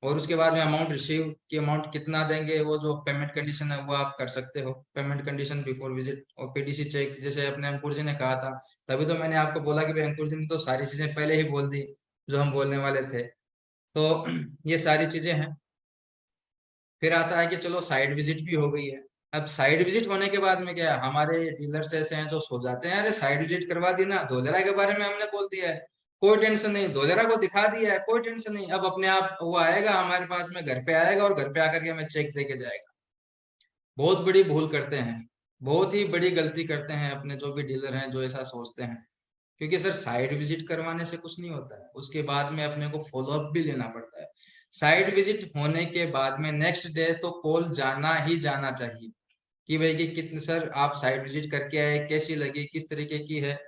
और उसके बाद में अमाउंट रिसीव की अमाउंट कितना देंगे, वो जो पेमेंट कंडीशन है वो आप कर सकते हो, पेमेंट कंडीशन बिफोर विजिट, और पीडीसी चेक जैसे अपने अंकुर जी ने कहा था, तभी तो मैंने आपको बोला कि भाई अंकुर जी ने तो सारी चीजें पहले ही बोल दी जो हम बोलने वाले थे। तो ये सारी चीजें हैं। फिर आता है कि चलो साइट विजिट भी हो गई है। अब साइट विजिट होने के बाद में क्या है, हमारे डीलर्स ऐसे हैं जो सो जाते हैं, अरे साइट विजिट करवा दी ना, धोलेरा के बारे में हमने बोल दिया है, कोई टेंशन नहीं, धोलेरा को दिखा दिया है, कोई टेंशन नहीं, अब अपने आप वो आएगा हमारे पास में, घर पे आएगा और घर पे आकर के हमें चेक दे के जाएगा। बहुत बड़ी भूल करते हैं, बहुत ही बड़ी गलती करते हैं अपने जो भी डीलर हैं जो ऐसा सोचते हैं। क्योंकि सर साइट विजिट करवाने से कुछ नहीं होता है, उसके बाद में अपने को फॉलो अप भी लेना पड़ता है। साइट विजिट होने के बाद में नेक्स्ट डे तो कॉल जाना ही जाना चाहिए कि भाई कि कितने सर आप साइट विजिट करके आए, कैसी लगी, किस तरीके की है।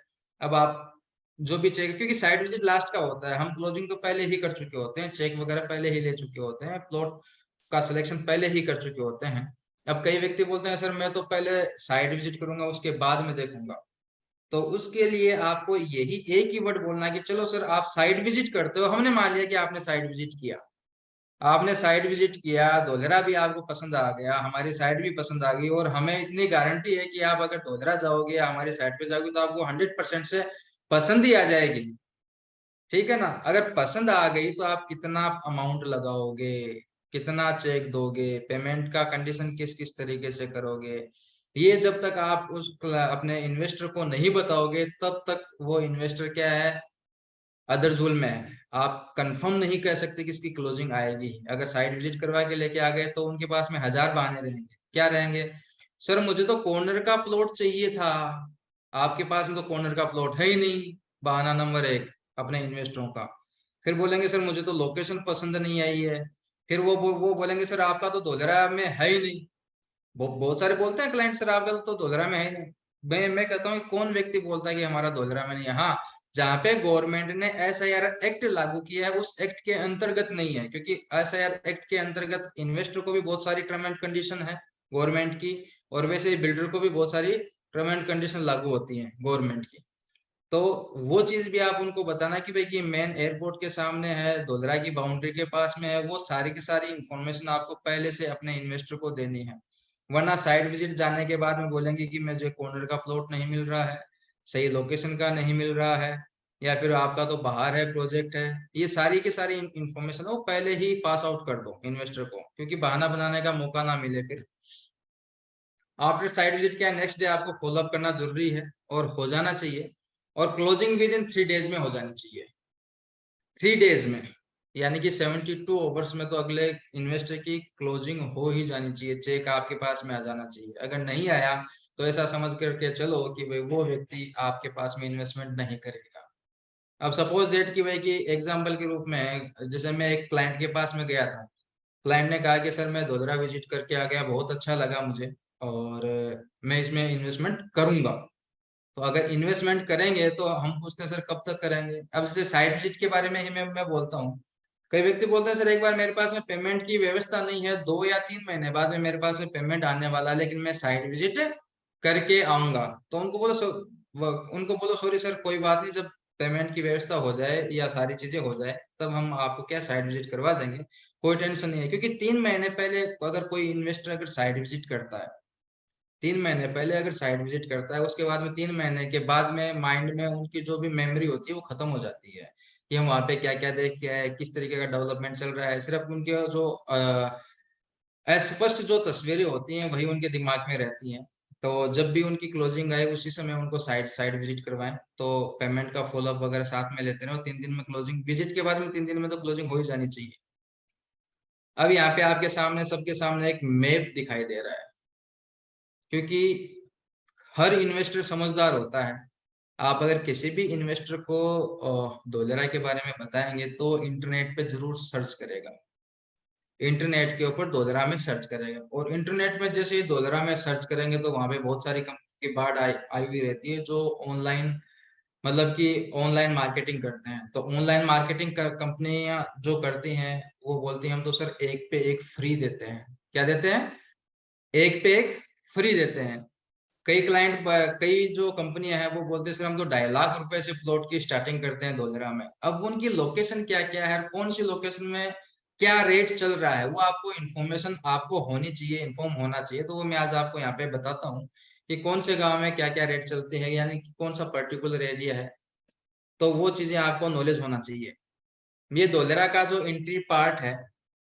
अब आप जो भी चेक, क्योंकि साइट विजिट लास्ट का होता है, हम क्लोजिंग तो पहले ही कर चुके होते हैं, चेक वगैरह पहले ही ले चुके होते हैं, प्लॉट का सिलेक्शन पहले ही कर चुके होते हैं। अब कई व्यक्ति बोलते हैं सर मैं तो पहले साइट विजिट करूंगा उसके बाद में देखूंगा, तो उसके लिए आपको यही एक ही वर्ड बोलना है कि चलो सर आप साइट विजिट करते हो। हमने मान लिया कि आपने साइट विजिट किया, आपने साइट विजिट किया, धोलेरा भी आपको पसंद आ गया, हमारी साइट भी पसंद आ गई, और हमें इतनी गारंटी है कि आप अगर धोलेरा जाओगे या हमारी साइट पे जाओगे तो आपको 100% से पसंद ही आ जाएगी। ठीक है ना। अगर पसंद आ गई तो आप कितना अमाउंट लगाओगे, कितना चेक दोगे, पेमेंट का कंडीशन किस किस तरीके से करोगे, ये जब तक आप अपने इन्वेस्टर को नहीं बताओगे तब तक वो इन्वेस्टर क्या है, अदर जुल में है। आप कंफर्म नहीं कह सकते कि इसकी क्लोजिंग आएगी। अगर साइट विजिट करवा के लेके आ गए तो उनके पास में 1000 बहाने रहेंगे। क्या रहेंगे? सर मुझे तो कॉर्नर का प्लॉट चाहिए था, आपके पास में तो कॉर्नर का प्लॉट है ही नहीं, बहाना नंबर 1 अपने इन्वेस्टरों का। फिर बोलेंगे सर मुझे तो लोकेशन पसंद नहीं आई है। फिर वो बोलेंगे सर आपका तो धोलेरा में है ही नहीं। बहुत सारे बोलते हैं क्लाइंट, सर आपका तो धोलेरा में है ही नहीं। मैं कहता हूँ कौन व्यक्ति बोलता है कि हमारा धोलेरा में नहीं है? हाँ, जहाँ पे गवर्नमेंट ने SIR एक्ट लागू किया है उस एक्ट के अंतर्गत नहीं है, क्योंकि SIR एक्ट के अंतर्गत इन्वेस्टर को भी बहुत सारी टर्म एंड कंडीशन है गवर्नमेंट की, और वैसे ही बिल्डर को भी बहुत सारी टर्म एंड कंडीशन लागू होती है गवर्नमेंट की। तो वो चीज भी आप उनको बताना कि भाई ये मेन एयरपोर्ट के सामने है, धोलेरा की बाउंड्री के पास में है, वो सारी की सारी इंफॉर्मेशन आपको पहले से अपने इन्वेस्टर को देनी है। वरना साइट विजिट जाने के बाद में बोलेंगे कि मुझे कॉर्नर का प्लॉट नहीं मिल रहा है, सही लोकेशन का नहीं मिल रहा है, या फिर आपका तो बाहर है प्रोजेक्ट है। ये सारी की सारी इंफॉर्मेशन वो पहले ही पास आउट कर दो इन्वेस्टर को, क्योंकि बहाना बनाने का मौका ना मिले फिर। आफ्टर साइट विजिट क्या नेक्स्ट डे आपको फॉलो अप करना जरूरी है और हो जाना चाहिए, और क्लोजिंग विद इन 3 डेज में हो जानी चाहिए। 3 डेज में, यानी कि 72 आवर्स में तो अगले इन्वेस्टर की क्लोजिंग हो ही जानी चाहिए, चेक आपके पास में आ जाना चाहिए। अगर नहीं आया तो ऐसा समझ करके चलो कि भाई वो व्यक्ति आपके पास में इन्वेस्टमेंट नहीं करेगा। अब सपोज दैट कि भाई कि एग्जांपल के रूप में, जैसे मैं एक क्लाइंट के पास में गया था, क्लाइंट ने कहा कि सर मैं धोलेरा विजिट करके आ गया, बहुत अच्छा लगा मुझे, और मैं इसमें इन्वेस्टमेंट करूंगा। तो अगर इन्वेस्टमेंट करेंगे तो हम पूछते हैं सर कब तक करेंगे। अब जैसे साइट विजिट के बारे में ही मैं बोलता हूँ, कई व्यक्ति बोलते हैं सर एक बार मेरे पास में पेमेंट की व्यवस्था नहीं है, 2 या 3 महीने बाद में मेरे पास में पेमेंट आने वाला है, लेकिन मैं साइट विजिट करके आऊंगा। तो उनको बोलो सॉरी सर कोई बात नहीं, जब पेमेंट की व्यवस्था हो जाए या सारी चीजें हो जाए तब हम आपको क्या साइट विजिट करवा देंगे, कोई टेंशन नहीं है। क्योंकि 3 महीने पहले अगर कोई इन्वेस्टर अगर साइट विजिट करता है, 3 महीने पहले अगर साइट विजिट करता है, उसके बाद में 3 महीने के बाद में माइंड में उनकी जो भी मेमोरी होती है वो खत्म हो जाती है कि हम वहाँ पे क्या क्या देख के आए, किस तरीके का डेवलपमेंट चल रहा है। सिर्फ उनके जो अस्पष्ट जो तस्वीरें होती हैं वही उनके दिमाग में रहती हैं। तो जब भी उनकी क्लोजिंग आए उसी समय उनको साइट विजिट करवाएं, तो पेमेंट का फॉलोअप वगैरह साथ में लेते रहो। 3 दिन में क्लोजिंग, विजिट के बाद में 3 दिन में तो क्लोजिंग हो ही जानी चाहिए। अब यहाँ पे आपके सामने, सबके सामने एक मैप दिखाई दे रहा है, क्योंकि हर इन्वेस्टर समझदार होता है। आप अगर किसी भी इन्वेस्टर को धोलेरा के बारे में बताएंगे तो इंटरनेट पे जरूर सर्च करेगा, इंटरनेट के ऊपर धोलेरा में सर्च करेगा, और इंटरनेट में जैसे ही धोलेरा में सर्च करेंगे तो वहां पे बहुत सारी कंपनी की बाढ़ आई हुई रहती है जो ऑनलाइन, मतलब कि ऑनलाइन मार्केटिंग करते हैं। तो ऑनलाइन मार्केटिंग कंपनियां जो करती हैं वो बोलती हैं हम तो सर एक पे एक फ्री देते हैं। क्या देते हैं? एक पे एक फ्री देते हैं। कई जो कंपनियां हैं वो बोलते हैं सर हम तो 2.5 लाख रुपए से प्लॉट की स्टार्टिंग करते हैं धोलेरा में। अब उनकी लोकेशन क्या क्या है, कौन सी लोकेशन में क्या रेट चल रहा है, वो आपको इन्फॉर्मेशन आपको होनी चाहिए, इन्फॉर्म होना चाहिए। तो वो मैं आज आपको यहाँ पे बताता हूँ कि कौन से गांव में क्या क्या रेट चलते हैं, यानी कि कौन सा पर्टिकुलर एरिया है। तो वो चीजें आपको नॉलेज होना चाहिए। ये धोलेरा का जो एंट्री पार्ट है,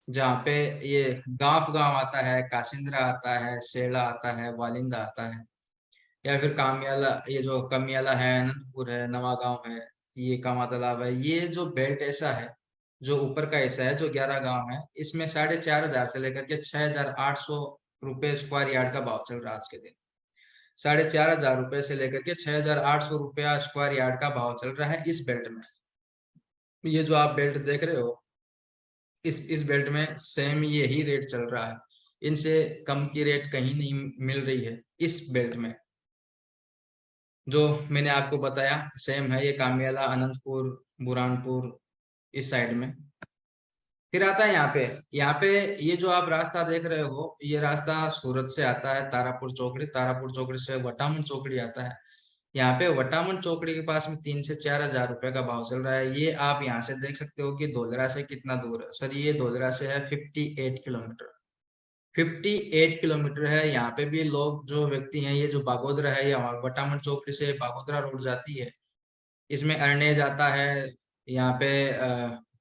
जहाँ पे ये गांव आता है, कासिंद्रा आता है, सेला आता है, वालिंदा आता है, या फिर कामियाला, ये जो कमियाला है, अनंतपुर है, नवागांव है, ये कामा तालाब है, ये जो बेल्ट ऐसा है, जो ऊपर का ऐसा है, जो 11 गांव है, इसमें 4,500 से लेकर के 6,800 रुपए स्क्वायर यार्ड का भाव चल रहा है आज के दिन। 4,500 रुपए से लेकर के 6,800 रुपया स्क्वायर यार्ड का भाव चल रहा है इस बेल्ट में। ये जो आप बेल्ट देख रहे हो, इस बेल्ट में सेम यही रेट चल रहा है, इनसे कम की रेट कहीं नहीं मिल रही है इस बेल्ट में। जो मैंने आपको बताया सेम है, ये कामियाला, अनंतपुर, बुरहानपुर, इस साइड में। फिर आता है यहाँ पे ये जो आप रास्ता देख रहे हो, ये रास्ता सूरत से आता है, तारापुर चौकड़ी, तारापुर चौकड़ी से वटामन चौकड़ी आता है। यहाँ पे वटामन चौकड़ी के पास में 3 से 4 हजार रुपए का भाव चल रहा है। ये आप यहाँ से देख सकते हो कि धोलरा से कितना दूर है। सर ये धोलरा से है 58 किलोमीटर। 58 किलोमीटर है। यहाँ पे भी लोग जो व्यक्ति हैं, ये जो बागोदरा है या वटामन चौकड़ी से बागोदरा रोड जाती है, इसमें अरनेज आता है यहाँ पे,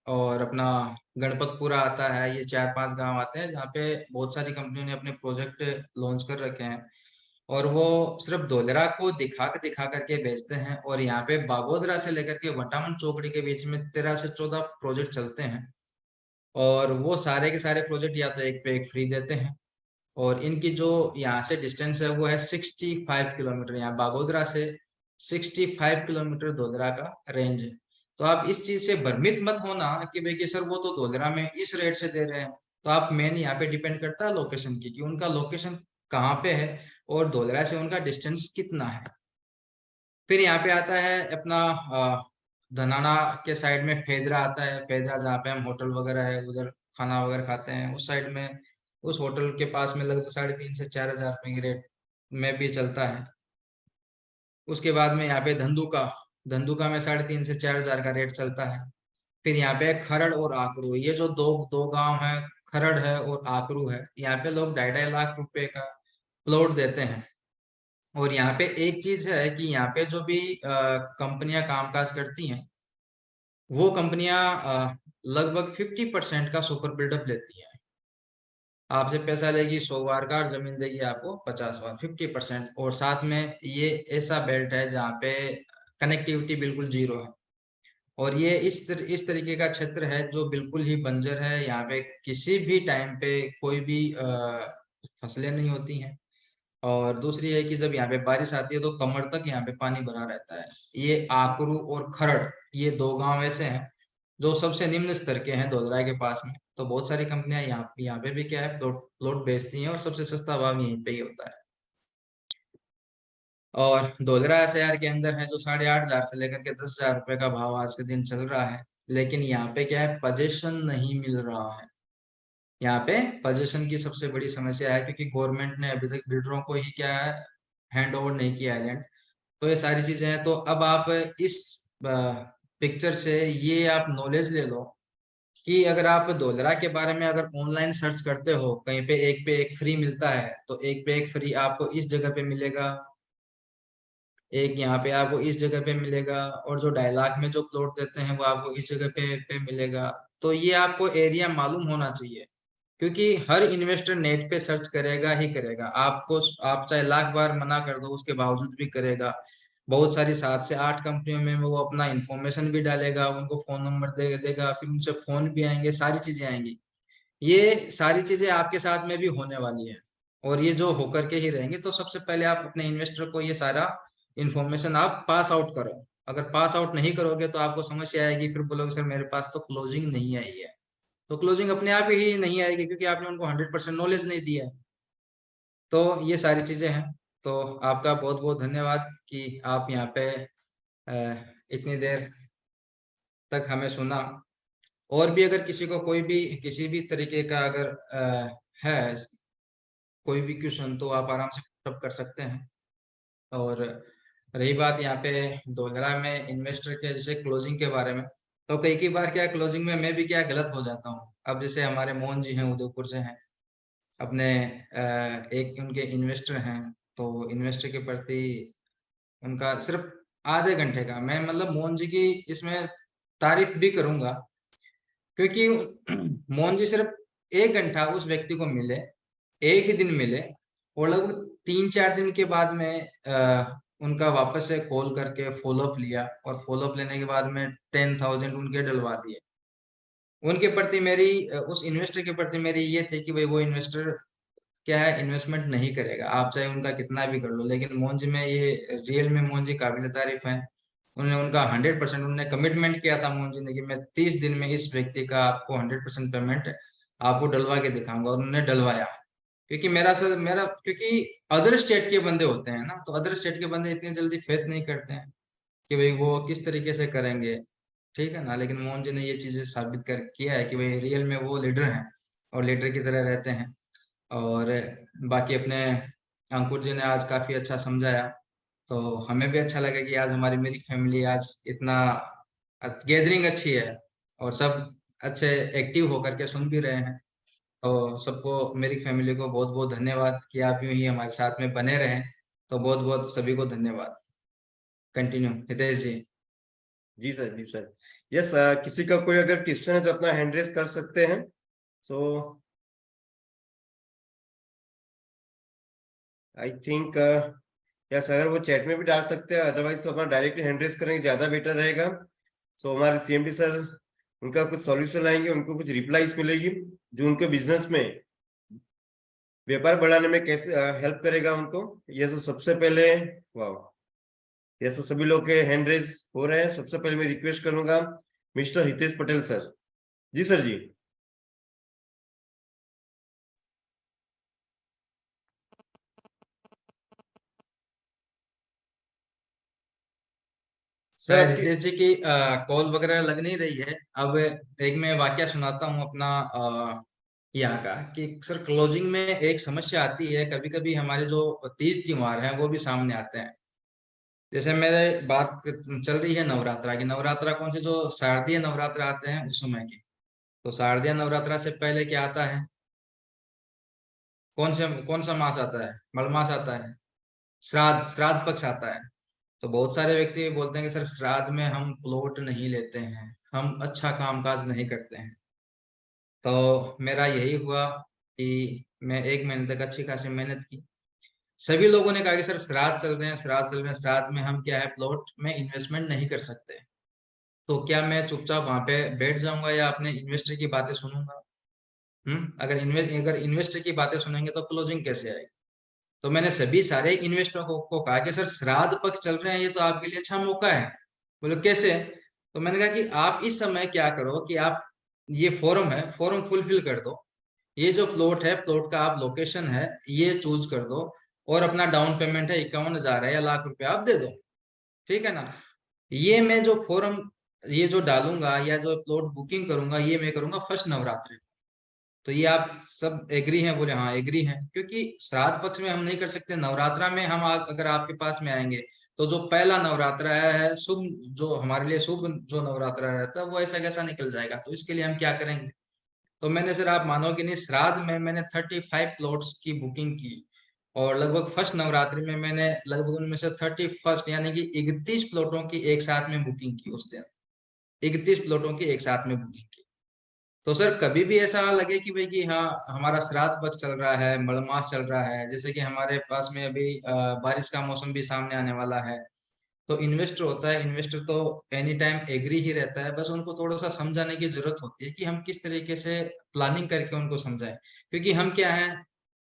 और अपना गणपतपुरा आता है। ये 4-5 गांव आते हैं जहाँ पे बहुत सारी कंपनियों ने अपने प्रोजेक्ट लॉन्च कर रखे हैं, और वो सिर्फ धोलरा को दिखा करके बेचते हैं। और यहाँ पे बागोदरा से लेकर के वटामन चौकड़ी के बीच में 13 से 14 प्रोजेक्ट चलते हैं, और वो सारे के सारे प्रोजेक्ट या तो एक पे एक फ्री देते हैं। और इनकी जो यहाँ से डिस्टेंस है वो है 65 किलोमीटर। यहाँ बागोदरा से 65 किलोमीटर धोलरा का रेंज है। तो आप इस चीज से भ्रमित मत होना कि भाई कि सर वो तो धोलरा में इस रेट से दे रहे हैं। तो आप मेन यहाँ पे डिपेंड करता है लोकेशन की, कि उनका लोकेशन कहाँ पे है और धोलरा से उनका डिस्टेंस कितना है। फिर यहाँ पे आता है अपना धनाना के साइड में फेदरा आता है। फेदरा जहाँ पे हम होटल वगैरह है उधर खाना वगैरह खाते हैं, उस साइड में उस होटल के पास में लगभग 3,500 से 4,000 रुपए की रेट में भी चलता है। उसके बाद में यहाँ पे धंधुका, धंधुका में 3,500 से 4,000 का रेट चलता है। फिर यहाँ पे खरड़ और आकरू, ये जो दो दो गांव है, खरड़ है और आकरू है, यहाँ पे लोग 2.5-2.5 लाख रुपए का प्लॉट देते हैं। और यहाँ पे एक चीज है कि यहाँ पे जो भी कंपनियां कामकाज करती हैं, वो कंपनियां लगभग 50% का सुपर बिल्डअप लेती हैं। आपसे पैसा लेगी 100 बार का, और जमीन देगी आपको 50 बार, 50%। और साथ में ये ऐसा बेल्ट है जहाँ पे कनेक्टिविटी बिल्कुल जीरो है। और ये इस तरीके का क्षेत्र है जो बिल्कुल ही बंजर है। यहाँ पे किसी भी टाइम पे कोई भी फसलें नहीं होती हैं। और दूसरी है कि जब यहाँ पे बारिश आती है तो कमर तक यहाँ पे पानी भरा रहता है। ये आकरू और खरड़, ये दो गांव ऐसे हैं जो सबसे निम्न स्तर के हैं धोलरा के पास में। तो बहुत सारी कंपनियां यहाँ पे भी क्या है, प्लॉट प्लॉट बेचती हैं, और सबसे सस्ता भाव यहीं पे ही होता है। और धोलरा एसआईआर के अंदर है जो 8,500 से लेकर के 10,000 रुपए का भाव आज के दिन चल रहा है। लेकिन यहाँ पे क्या है, पोजीशन नहीं मिल रहा है। यहाँ पे पोजीशन की सबसे बड़ी समस्या है, क्योंकि गवर्नमेंट ने अभी तक बिल्डरों को ही क्या है, हैंड ओवर नहीं किया है लैंड। तो ये सारी चीजें हैं। तो अब आप इस पिक्चर से ये आप नॉलेज ले लो कि अगर आप धोलरा के बारे में अगर ऑनलाइन सर्च करते हो, कहीं पे एक फ्री मिलता है, तो एक पे एक फ्री आपको इस जगह पे मिलेगा, एक यहाँ पे आपको इस जगह पे मिलेगा, और जो 2.5 लाख में जो प्लॉट देते हैं वो आपको इस जगह पे मिलेगा। तो ये आपको एरिया मालूम होना चाहिए, क्योंकि हर इन्वेस्टर नेट पे सर्च करेगा ही करेगा। आपको आप चाहे लाख बार मना कर दो उसके बावजूद भी करेगा। बहुत सारी 7 से 8 कंपनियों में वो अपना इंफॉर्मेशन भी डालेगा, उनको फोन नंबर देगा, फिर उनसे फोन भी आएंगे, सारी चीजें आएंगी। ये सारी चीजें आपके साथ में भी होने वाली है, और ये जो होकर के ही रहेंगे। तो सबसे पहले आप अपने इन्वेस्टर को ये सारा इंफॉर्मेशन आप पास आउट करो। अगर पास आउट नहीं करोगे तो आपको समस्या आएगी, फिर बोलोगे सर मेरे पास तो क्लोजिंग नहीं आई है। तो क्लोजिंग अपने आप ही नहीं आएगी, क्योंकि आपने उनको 100% नॉलेज नहीं दिया है। तो ये सारी चीजें हैं। तो आपका बहुत बहुत धन्यवाद कि आप यहाँ पे इतनी देर तक हमें सुना। और भी अगर किसी को कोई भी किसी भी तरीके का अगर है कोई भी क्वेश्चन, तो आप आराम से पुटअप कर सकते हैं। और रही बात यहाँ पे दोहरा में इन्वेस्टर के जैसे क्लोजिंग के बारे में, तो कई बार क्या क्लोजिंग में मैं भी क्या गलत हो जाता हूँ। अब जैसे हमारे मोहन जी हैं, उदयपुर से हैं, अपने एक उनके इन्वेस्टर हैं। तो इन्वेस्टर के प्रति उनका सिर्फ आधे घंटे का, मैं मतलब मोहन जी की इसमें तारीफ भी करूंगा, क्योंकि मोहन जी सिर्फ 1 घंटा उस व्यक्ति को मिले, एक ही दिन मिले, और लगभग 3-4 दिन के बाद में उनका वापस से कॉल करके फॉलोअप लिया, और फॉलोअप लेने के बाद में 10,000 उनके डलवा दिए। उनके प्रति मेरी उस इन्वेस्टर के प्रति मेरी ये थी कि भाई वो इन्वेस्टर क्या है, इन्वेस्टमेंट नहीं करेगा, आप चाहे उनका कितना भी कर लो। लेकिन मोहन जी में ये रियल में मोहन जी काबिल तारीफ है। उन्होंने उनका 100% उन्होंने कमिटमेंट किया था मोहन जी ने कि मैं 30 दिन में इस व्यक्ति का आपको 100% पेमेंट आपको डलवा के दिखाऊंगा, और उन्होंने डलवाया। क्योंकि मेरा क्योंकि अदर स्टेट के बंदे होते हैं ना, तो अदर स्टेट के बंदे इतनी जल्दी फेथ नहीं करते हैं कि भाई वो किस तरीके से करेंगे, ठीक है ना। लेकिन मोहन जी ने ये चीजें साबित कर किया है कि भाई रियल में वो लीडर हैं, और लीडर की तरह रहते हैं। और बाकी अपने अंकुर जी ने आज काफी अच्छा समझाया। तो हमें भी अच्छा लगा कि आज हमारी मेरी फैमिली आज इतना गैदरिंग अच्छी है और सब अच्छे एक्टिव होकर के सुन भी रहे हैं। तो सबको मेरी फैमिली को बहुत बहुत धन्यवाद कि आप यूं ही हमारे साथ में बने रहें। तो बहुत बहुत सभी को धन्यवाद। कंटिन्यू हितेश जी।
जी सर, जी सर। यस, किसी का कोई अगर क्वेश्चन है तो अपना हैंड रेज कर सकते हैं। सो आई थिंक यस, अगर वो चैट में भी डाल सकते हैं, अदरवाइज तो अपना डायरेक्टली हैंड रेज करेंगे, ज्यादा बेटर रहेगा। सो हमारे सीएमडी सर उनका कुछ सॉल्यूशन लाएंगे, उनको कुछ रिप्लाईज मिलेगी जो उनके बिजनेस में व्यापार बढ़ाने में कैसे हेल्प करेगा उनको। ये तो सबसे पहले, वाह, ये तो सभी लोग के हैंड रेज हो रहे हैं। सबसे पहले मैं रिक्वेस्ट करूंगा मिस्टर हितेश पटेल सर। जी सर जी। सर
शायद
आपकी।
हितेश जी की कॉल वगैरह लग नहीं रही है। अब एक मैं वाकया सुनाता हूँ अपना यहाँ का कि सर क्लोजिंग में एक समस्या आती है। कभी कभी हमारे जो तीज त्योहार हैं वो भी सामने आते हैं। जैसे मेरे बात चल रही है नवरात्रा की। नवरात्रा कौन से, जो शारदीय नवरात्रा आते हैं उस समय की। तो शारदीय नवरात्रा से पहले क्या आता है? कौन सा मास आता है? मलमास आता है। श्राद्ध श्राद्ध पक्ष आता है। तो बहुत सारे व्यक्ति बोलते हैं कि सर श्राद्ध में हम प्लॉट नहीं लेते हैं, हम अच्छा कामकाज नहीं करते हैं। तो मेरा यही हुआ कि मैं 1 महीने तक अच्छी खासी मेहनत की। सभी लोगों ने कहा कि सर श्राद्ध चल रहे हैं, श्राद्ध चल रहे हैं, श्राद्ध में हम क्या है प्लॉट में इन्वेस्टमेंट नहीं कर सकते। तो क्या मैं चुपचाप वहां पे बैठ जाऊंगा या अपने इन्वेस्टर की बातें सुनूंगा? अगर इन्वेस्टर की बातें सुनेंगे तो क्लोजिंग कैसे आएगी? तो मैंने सभी सारे इन्वेस्टरों को कहा कि सर श्राद्ध पक्ष चल रहे हैं, ये तो आपके लिए अच्छा मौका है। बोले कैसे? तो मैंने कहा कि आप इस समय क्या करो कि आप, ये फॉर्म है, फॉर्म फुलफिल कर दो। ये जो प्लॉट है, प्लॉट का आप लोकेशन है ये चूज कर दो। और अपना डाउन पेमेंट है 51,000 है या लाख रुपया आप दे दो। ठीक है ना? ये मैं जो फॉर्म, ये जो डालूंगा या जो प्लॉट बुकिंग करूंगा ये मैं करूंगा फर्स्ट नवरात्रि। तो ये आप सब एग्री हैं? बोले हाँ एग्री हैं। क्योंकि श्राद्ध पक्ष में हम नहीं कर सकते, नवरात्रा में हम अगर आपके पास में आएंगे तो जो पहला नवरात्रा है शुभ, जो हमारे लिए शुभ जो नवरात्रा रहता है वो ऐसा कैसा निकल जाएगा। तो इसके लिए हम क्या करेंगे? तो मैंने, सर आप मानोगे नहीं, श्राद्ध में मैंने 35 प्लॉट्स की बुकिंग की। और लगभग फर्स्ट नवरात्रि में मैंने लगभग उनमें से 31 यानी कि 31 प्लॉटों की एक साथ में बुकिंग की उस दिन। 31 प्लॉटों की एक साथ में बुकिंग की। तो सर कभी भी ऐसा लगे कि भाई कि हाँ हमारा श्राद्ध पक्ष चल रहा है, मलमास चल रहा है, जैसे कि हमारे पास में अभी बारिश का मौसम भी सामने आने वाला है। तो इन्वेस्टर होता है, इन्वेस्टर तो एनी टाइम एग्री ही रहता है। बस उनको थोड़ा सा समझाने की जरूरत होती है कि हम किस तरीके से प्लानिंग करके उनको समझाएं। क्योंकि हम क्या है,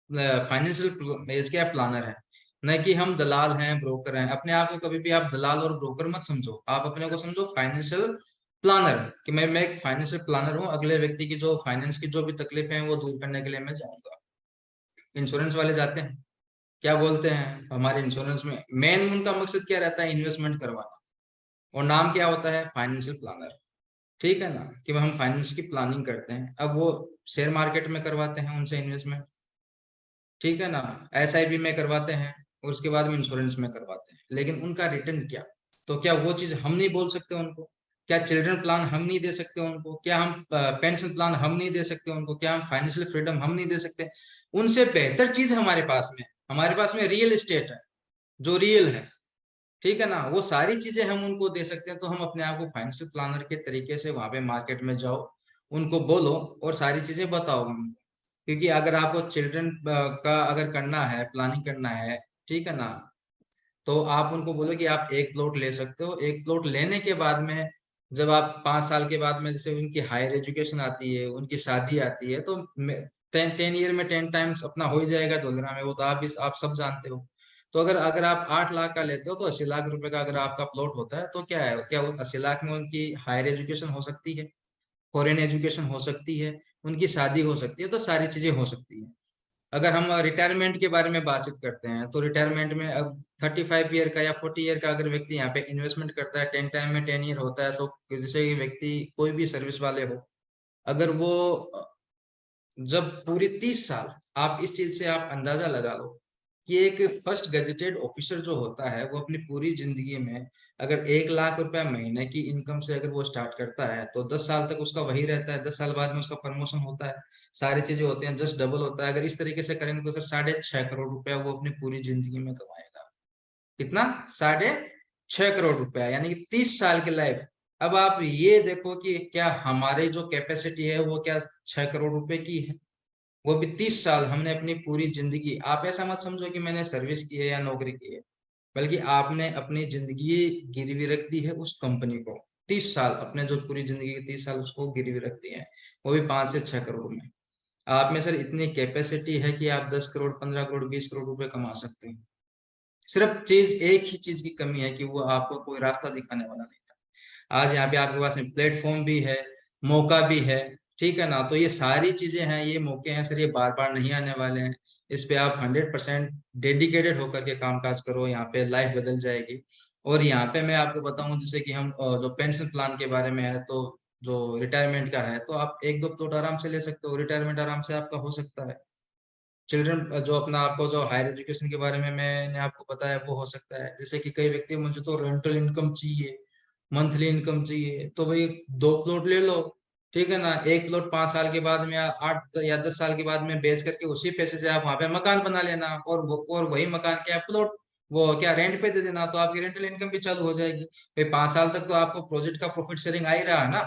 फाइनेंशियल क्या प्लानर है, न कि हम दलाल हैं, ब्रोकर हैं। अपने आप को कभी भी आप दलाल और ब्रोकर मत समझो, आप अपने को समझो फाइनेंशियल प्लानर। कि मैं एक फाइनेंशियल प्लानर हूँ, अगले व्यक्ति की जो फाइनेंस की जो भी तकलीफें हैं वो दूर करने के लिए मैं जाऊंगा। इंश्योरेंस वाले जाते हैं, क्या बोलते हैं हमारे इंश्योरेंस में मेन उनका मकसद क्या रहता है? इन्वेस्टमेंट करवाना। और नाम क्या होता है? Financial planner. ठीक है ना? कि हम फाइनेंस की प्लानिंग करते हैं। अब वो शेयर मार्केट में करवाते हैं उनसे इन्वेस्टमेंट, ठीक है ना, एसआईपी में करवाते हैं, और उसके बाद में इंश्योरेंस में करवाते हैं। लेकिन उनका रिटर्न क्या? तो क्या वो चीज हम नहीं बोल सकते उनको? क्या चिल्ड्रन प्लान हम नहीं दे सकते उनको? क्या हम पेंशन प्लान हम नहीं दे सकते उनको? क्या हम फाइनेंशियल फ्रीडम हम नहीं दे सकते? उनसे बेहतर चीज हमारे पास में, हमारे पास में रियल एस्टेट है, जो रियल है। ठीक है ना? वो सारी चीजें हम उनको दे सकते हैं। तो हम अपने आप को फाइनेंशियल प्लानर के तरीके से वहां पे मार्केट में जाओ, उनको बोलो और सारी चीजें बताओ उनको। क्योंकि अगर आपको चिल्ड्रन का अगर करना है, प्लानिंग करना है, ठीक है ना, तो आप उनको बोलो कि आप एक प्लॉट ले सकते हो। एक प्लॉट लेने के बाद में जब आप 5 साल के बाद में जैसे उनकी हायर एजुकेशन आती है, उनकी शादी आती है, तो 10 ईयर में 10 टाइम्स अपना हो ही जाएगा धुलरा में। वो तो आप सब जानते हो। तो अगर अगर आप 8 लाख का लेते हो तो 80 लाख रुपए का अगर आपका प्लॉट होता है तो क्या है, क्या 80 लाख में उनकी हायर एजुकेशन हो सकती है, फॉरेन एजुकेशन हो सकती है, उनकी शादी हो सकती है, तो सारी चीजें हो सकती है। अगर हम रिटायरमेंट के बारे में बातचीत करते हैं तो रिटायरमेंट में अब 35 ईयर का या 40 ईयर का अगर व्यक्ति यहाँ पे इन्वेस्टमेंट करता है, 10 टाइम में 10 ईयर होता है, तो जैसे कि व्यक्ति कोई भी सर्विस वाले हो, अगर वो जब पूरी 30 साल, आप इस चीज से आप अंदाजा लगा लो कि एक फर्स्ट गजेटेड ऑफिसर जो होता है वो अपनी पूरी जिंदगी में अगर 1 लाख रुपए महीने की इनकम से अगर वो स्टार्ट करता है तो 10 साल तक उसका वही रहता है। 10 साल बाद में उसका प्रमोशन होता है, सारी चीजें होती हैं, जस्ट डबल होता है। अगर इस तरीके से करेंगे तो सर 6.5 करोड़ रुपया वो अपनी पूरी जिंदगी में कमाएगा। कितना? 6.5 करोड़ रुपया, यानी कि 30 साल की लाइफ। अब आप ये देखो कि क्या हमारे जो कैपेसिटी है वो क्या 6 करोड़ रुपए की है? वो भी 30 साल, हमने अपनी पूरी जिंदगी, आप ऐसा मत समझो कि मैंने सर्विस की है या नौकरी की है, बल्कि आपने अपनी जिंदगी गिरवी रख दी है उस कंपनी को। 30 साल, अपने जो पूरी जिंदगी के 30 साल उसको गिरवी रख दिए हैं, वो भी 5 से 6 करोड़ में। आप में सर इतनी कैपेसिटी है कि आप 10 करोड़, 15 करोड़, 20 करोड़ रुपए कमा सकते हैं। सिर्फ चीज, एक ही चीज की कमी है कि वो आपको कोई रास्ता दिखाने वाला नहीं था। आज यहाँ पे आपके पास में प्लेटफॉर्म भी है, मौका भी है, ठीक है ना? तो ये सारी चीजें हैं, ये मौके हैं सर, ये बार बार नहीं आने वाले हैं। इस पे आप 100% डेडिकेटेड होकर के कामकाज करो, यहाँ पे लाइफ बदल जाएगी। और यहाँ पे मैं आपको बताऊं, जैसे कि हम जो पेंशन प्लान के बारे में है, तो जो रिटायरमेंट का है, तो आप 1-2 प्लॉट आराम से ले सकते हो, रिटायरमेंट आराम से आपका हो सकता है। चिल्ड्रन जो अपना, आपको जो हायर एजुकेशन के बारे में मैंने आपको बताया वो हो सकता है। जैसे कि कई व्यक्ति, मुझे तो रेंटल इनकम चाहिए, मंथली इनकम चाहिए, तो भाई 2 प्लॉट ले लो, ठीक है ना? एक प्लॉट 5 साल के बाद में, 8 या 10 साल के बाद में बेच करके उसी पैसे से आप वहां पे मकान बना लेना, और वही मकान के आप प्लॉट वो क्या रेंट पे दे देना, तो आपकी रेंटल इनकम भी चालू हो जाएगी। भाई 5 साल तक तो आपको प्रोजेक्ट का प्रॉफिट शेयरिंग आ ही रहा है ना,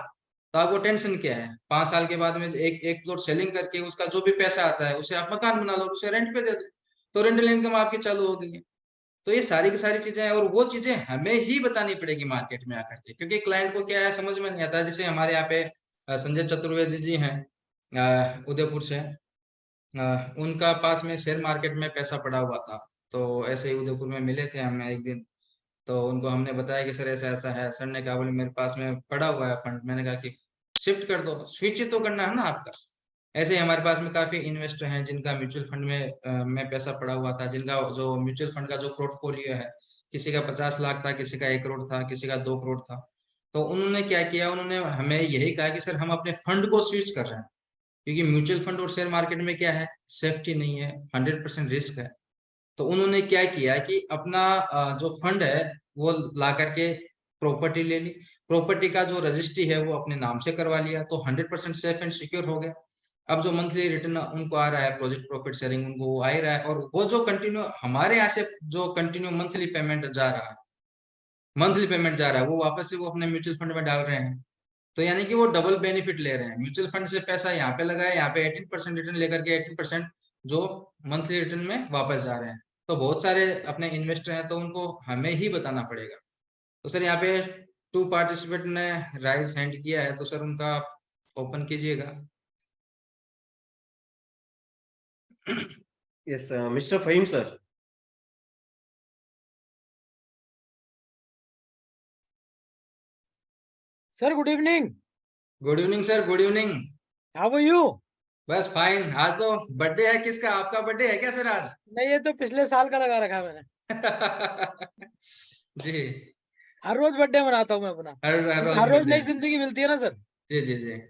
तो आपको टेंशन क्या है? 5 साल के बाद में एक एक प्लॉट सेलिंग करके उसका जो भी पैसा आता है उसे आप मकान बना लो और उसे रेंट पे दे दो, तो रेंटल इनकम आपकी चालू हो गई है। तो ये सारी की सारी चीजें हैं, और वो चीजें हमें ही बतानी पड़ेगी मार्केट में आकर के, क्योंकि क्लाइंट को क्या है समझ में नहीं आता। जैसे हमारे यहाँ पे संजय चतुर्वेदी जी हैं, उदयपुर से। उनका पास में शेयर मार्केट में पैसा पड़ा हुआ था, तो ऐसे ही उदयपुर में मिले थे हमें एक दिन। तो उनको हमने बताया कि सर ऐसा ऐसा है। सर ने कहा, बोले मेरे पास में पड़ा हुआ है फंड। मैंने कहा कि शिफ्ट कर दो, स्विच तो करना है ना आपका। ऐसे ही हमारे पास में काफी इन्वेस्टर हैं जिनका म्यूचुअल फंड में पैसा पड़ा हुआ था, जिनका जो म्यूचुअल फंड का जो पोर्टफोलियो है, किसी का 50 लाख था, किसी का 1 करोड़ था, किसी का 2 करोड़ था। तो उन्होंने क्या किया, उन्होंने हमें यही कहा कि सर हम अपने फंड को स्विच कर रहे हैं, क्योंकि म्यूचुअल फंड और शेयर मार्केट में क्या है, सेफ्टी नहीं है, 100% रिस्क है। तो उन्होंने क्या किया कि अपना जो फंड है वो ला करके प्रॉपर्टी ले ली। प्रॉपर्टी का जो रजिस्ट्री है वो अपने नाम से करवा लिया, तो 100% सेफ एंड सिक्योर हो गया। अब जो मंथली रिटर्न उनको आ रहा है, प्रोजेक्ट प्रॉफिट शेयरिंग उनको वो आ ही रहा है, और वो जो कंटिन्यू हमारे यहाँ से जो कंटिन्यू मंथली पेमेंट जा रहा है, मंथली पेमेंट जा रहा है, वो वापस से वो अपने म्यूचुअल फंड में डाल रहे हैं। तो यानी कि वो डबल बेनिफिट ले रहे हैं। म्यूचुअल फंड से पैसा यहाँ पे लगाया, यहाँ पे 18% रिटर्न लेकर के 18% जो मंथली रिटर्न में वापस जा रहे हैं। तो बहुत सारे अपने इन्वेस्टर हैं, तो उनको हमें ही बताना पड़ेगा। तो सर यहाँ पे 2 पार्टिसिपेंट ने राइज हैंड किया है, तो सर उनका ओपन कीजिएगा।
Yes mister Faheem sir.
Sir good evening.
Good evening sir, good evening.
How are you?
बस फाइन। आज तो बर्थडे है, किसका? आपका बर्थडे है क्या सर आज?
नहीं, ये तो पिछले साल का लगा रखा है मैंने।
जी।
हर रोज बर्थडे मनाता हूँ मैं अपना,
हर
क्योंकि
रोज
हर रोज
बर्थडे।
नई जिंदगी मिलती है ना सर।
जी जी जी।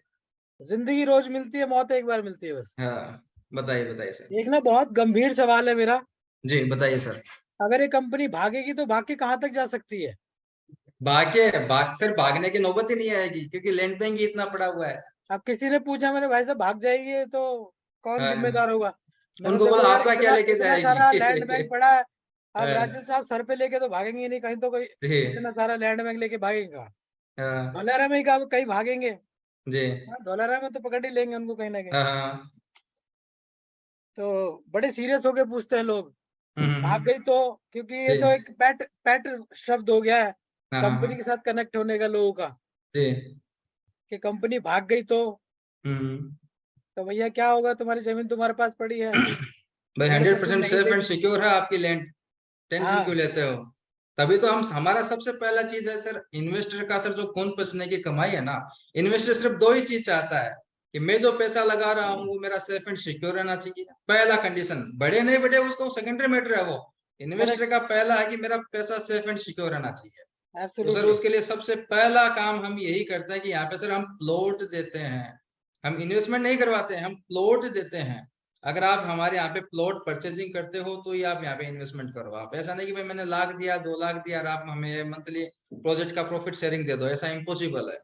जिंदगी रोज मिलती है, मौत एक बार मिलती है बस।
हाँ, बताइए बताइए सर।
एक ना बहुत गंभीर सवाल है मेरा।
जी बताइए सर।
अगर ये कंपनी भागेगी तो भाग के कहाँ तक जा सकती है?
सर भागने की नौबत ही नहीं आएगी, क्योंकि लैंड बैंक ही इतना पड़ा हुआ है।
अब किसी ने पूछा मेरे भाई साहब भाग जाएगी तो कौन
हाँ,
जिम्मेदार होगा? मैंने
उनको
देखो
बोला
यार,
आपका क्या
इतना
लेके
इतना सारा
जाएगी।
लैंड बैंक पड़ा है। अब
हाँ,
राजन साहब सर पे लेके तो भागेंगे नहीं कहीं, तो कोई
जी।
इतना सारा लैंड बैंक लेके भागेंगे कहाँ?
हाँ,
धोलेरा में ही कहीं भागेंगे।
जी।
हाँ, धोलेरा में तो पकड़ ही लेंगे उनको कहीं ना कहीं।
हाँ हाँ।
तो बड़े सीरियस होके पूछते हैं लोग, भाग
हम्म।
गई तो? क्योंकि ये
जी।
तो एक पेट पेट शब्द हो गया है
हाँ हाँ
कंपनी
हाँ।
के साथ कनेक्ट होने का लोगों का,
जी।
कि कंपनी भाग गई
हम्म।
तो भैया क्या होगा? तुम्हारी जमीन तुम्हारे पास पड़ी है,
भाई
तुम्हें
हंड्रेड
कुछ
परसेंट
नहीं
सेफ एंड
देगी।
सिक्योर है आपकी लैंड, टेंशन क्यों
हाँ,
लेते हो? तभी तो हम, हमारा सबसे पहला चीज है सर, इन्वेस्टर का सर जो खून पसीने की कमाई है ना, इन्वेस्टर सिर्फ 2 ही चीज चाहता है कि मैं जो पैसा लगा रहा हूँ वो मेरा सेफ एंड सिक्योर रहना चाहिए। पहला कंडीशन, बड़े नहीं बड़े उसको सेकेंडरी मैटर है वो।
करेक्ट,
इन्वेस्टर का पहला है कि मेरा पैसा सेफ एंड सिक्योर रहना चाहिए। तो सर
एब्सोल्युटली।
उसके लिए सबसे पहला काम हम यही करते हैं कि यहाँ पे सर हम प्लॉट देते हैं। हम इन्वेस्टमेंट नहीं करवाते हैं, हम प्लॉट देते हैं। अगर आप हमारे यहाँ पे प्लॉट परचेजिंग करते हो तो ही आप यहाँ पे इन्वेस्टमेंट करो। आप ऐसा नहीं कि भाई मैंने लाख दिया 2 लाख दिया और आप हमें मंथली प्रोजेक्ट का प्रॉफिट शेयरिंग दे दो, ऐसा इम्पॉसिबल है।